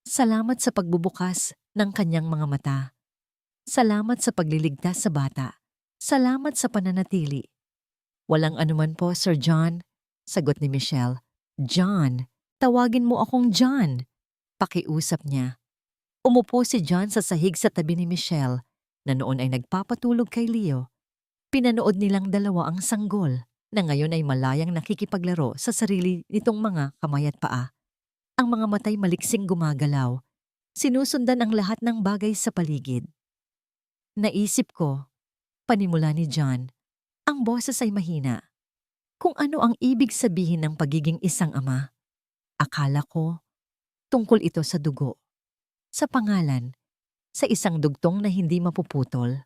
Salamat sa pagbubukas ng kanyang mga mata. Salamat sa pagliligtas sa bata. Salamat sa pananatili. Walang anuman po, Sir John, sagot ni Michelle. John, tawagin mo akong John. Pakiusap niya. Umupo si John sa sahig sa tabi ni Michelle, na noon ay nagpapatulog kay Leo. Pinanood nilang dalawa ang sanggol, na ngayon ay malayang nakikipaglaro sa sarili nitong mga kamay at paa. Ang mga matay maliksing gumagalaw. Sinusundan ang lahat ng bagay sa paligid. Naisip ko, panimula ni John, ang boses ay mahina. Kung ano ang ibig sabihin ng pagiging isang ama. Akala ko, tungkol ito sa dugo, sa pangalan, sa isang dugtong na hindi mapuputol.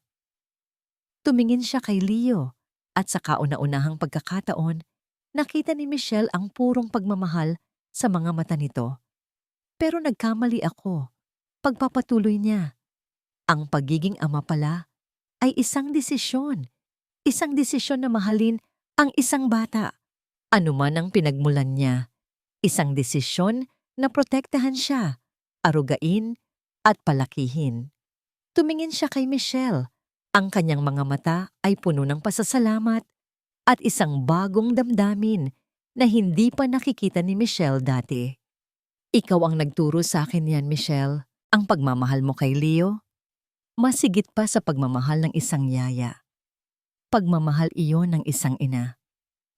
Tumingin siya kay Leo at sa kauna-unahang pagkakataon, nakita ni Michelle ang purong pagmamahal sa mga mata nito. Pero nagkamali ako. Pagpapatuloy niya. Ang pagiging ama pala ay isang desisyon. Isang desisyon na mahalin ang isang bata. Anuman ang pinagmulan niya. Isang desisyon na protektahan siya, arugain at palakihin. Tumingin siya kay Michelle. Ang kanyang mga mata ay puno ng pasasalamat at isang bagong damdamin na hindi pa nakikita ni Michelle dati. Ikaw ang nagturo sa akin yan, Michelle. Ang pagmamahal mo kay Leo, masigit pa sa pagmamahal ng isang yaya. Pagmamahal iyon ng isang ina.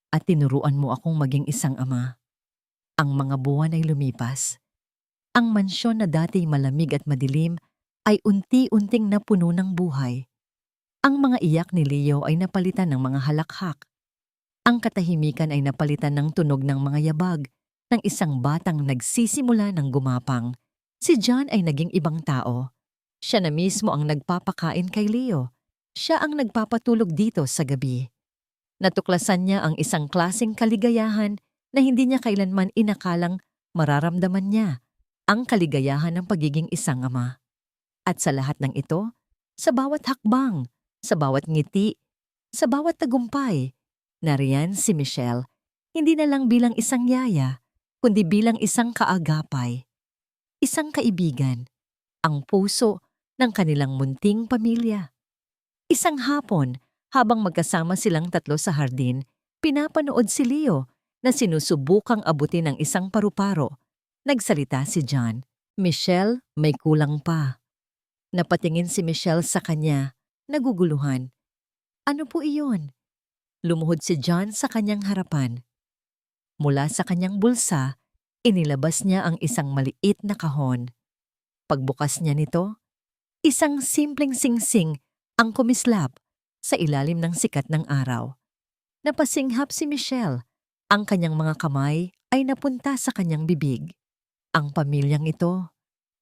At tinuruan mo akong maging isang ama. Ang mga buwan ay lumipas. Ang mansyon na dati malamig at madilim ay unti-unting napuno ng buhay. Ang mga iyak ni Leo ay napalitan ng mga halakhak. Ang katahimikan ay napalitan ng tunog ng mga yabag ng isang batang nagsisimula ng gumapang. Si John ay naging ibang tao. Siya na mismo ang nagpapakain kay Leo. Siya ang nagpapatulog dito sa gabi. Natuklasan niya ang isang klaseng kaligayahan na hindi niya kailanman inakalang mararamdaman niya, ang kaligayahan ng pagiging isang ama. At sa lahat ng ito, sa bawat hakbang, sa bawat ngiti, sa bawat tagumpay, nariyan si Michelle, hindi na lang bilang isang yaya, kundi bilang isang kaagapay, isang kaibigan, ang puso ng kanilang munting pamilya. Isang hapon, habang magkasama silang tatlo sa hardin, pinapanood si Leo na sinusubukang abutin ng isang paru-paro. Nagsalita si John. Michelle, may kulang pa. Napatingin si Michelle sa kanya, naguguluhan. Ano po iyon? Lumuhod si John sa kanyang harapan. Mula sa kanyang bulsa, inilabas niya ang isang maliit na kahon. Pagbukas niya nito, isang simpleng singsing ang kumislap sa ilalim ng sikat ng araw. Napasinghap si Michelle. Ang kanyang mga kamay ay napunta sa kanyang bibig. Ang pamilyang ito,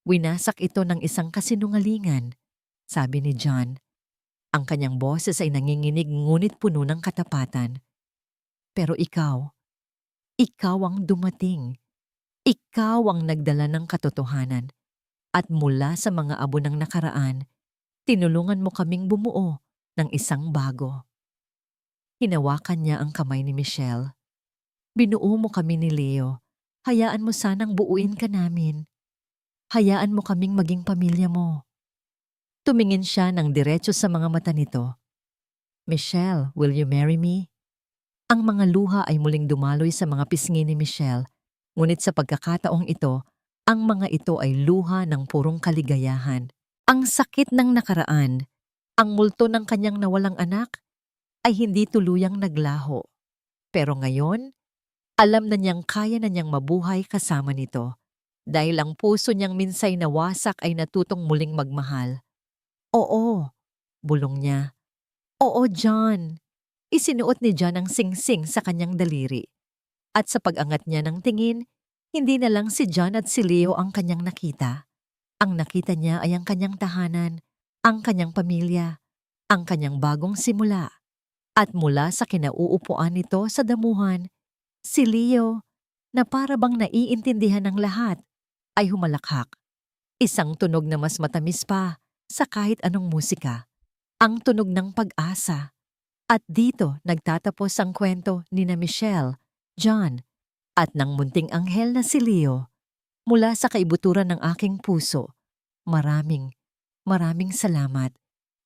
winasak ito ng isang kasinungalingan, sabi ni John. Ang kanyang boses ay nanginginig ngunit puno ng katapatan. Pero ikaw ang dumating. Ikaw ang nagdala ng katotohanan. At mula sa mga abo ng nakaraan, tinulungan mo kaming bumuo ng isang bago. Hinawakan niya ang kamay ni Michelle. Binuo mo kami ni Leo. Hayaan mo sanang buuin ka namin. Hayaan mo kaming maging pamilya mo. Tumingin siya ng diretso sa mga mata nito. Michelle, will you marry me? Ang mga luha ay muling dumaloy sa mga pisngi ni Michelle, ngunit sa pagkakataong ito, ang mga ito ay luha ng purong kaligayahan. Ang sakit ng nakaraan, ang multo ng kanyang nawalang anak, ay hindi tuluyang naglaho. Pero ngayon, alam na niyang kaya na niyang mabuhay kasama nito, dahil ang puso niyang minsay nawasak ay natutong muling magmahal. Oo, bulong niya. Oo, John. Isinuot ni John ang singsing sa kanyang daliri. At sa pag-angat niya ng tingin, hindi na lang si John at si Leo ang kanyang nakita. Ang nakita niya ay ang kanyang tahanan, ang kanyang pamilya, ang kanyang bagong simula. At mula sa kinauupuan nito sa damuhan, si Leo, na para bang naiintindihan ng lahat, ay humalakhak. Isang tunog na mas matamis pa sa kahit anong musika. Ang tunog ng pag-asa. At dito nagtatapos ang kwento ni na Michelle, John, at ng munting anghel na si Leo. Mula sa kaibuturan ng aking puso, maraming salamat.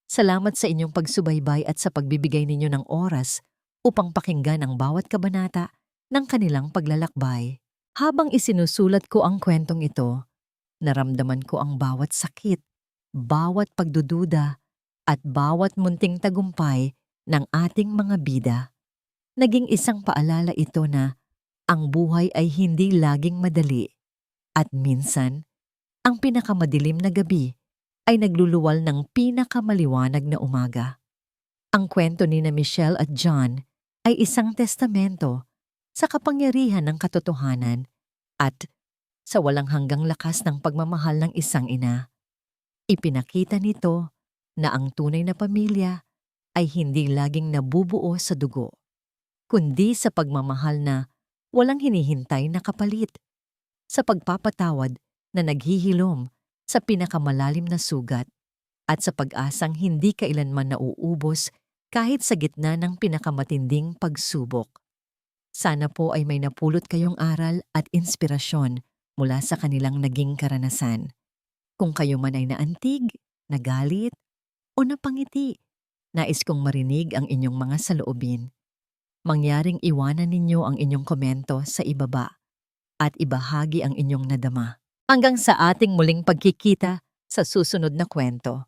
Salamat sa inyong pagsubaybay at sa pagbibigay ninyo ng oras upang pakinggan ang bawat kabanata ng kanilang paglalakbay. Habang isinusulat ko ang kwentong ito, naramdaman ko ang bawat sakit, bawat pagdududa, at bawat munting tagumpay ng ating mga bida. Naging isang paalala ito na ang buhay ay hindi laging madali. At minsan, ang pinakamadilim na gabi ay nagluluwal ng pinakamaliwanag na umaga. Ang kwento ni na Michelle at John ay isang testamento sa kapangyarihan ng katotohanan at sa walang hanggang lakas ng pagmamahal ng isang ina. Ipinakita nito na ang tunay na pamilya ay hindi laging nabubuo sa dugo, kundi sa pagmamahal na walang hinihintay na kapalit, sa pagpapatawad na naghihilom sa pinakamalalim na sugat, at sa pag-asang hindi kailanman nauubos kahit sa gitna ng pinakamatinding pagsubok. Sana po ay may napulot kayong aral at inspirasyon mula sa kanilang naging karanasan. Kung kayo man ay naantig, nagalit, o napangiti, nais kong marinig ang inyong mga saloobin. Mangyaring iwanan ninyo ang inyong komento sa ibaba at ibahagi ang inyong nadama. Hanggang sa ating muling pagkikita sa susunod na kwento.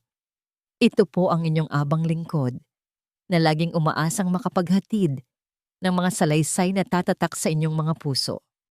Ito po ang inyong abang lingkod na laging umaasang makapaghatid ng mga salaysay na tatatak sa inyong mga puso.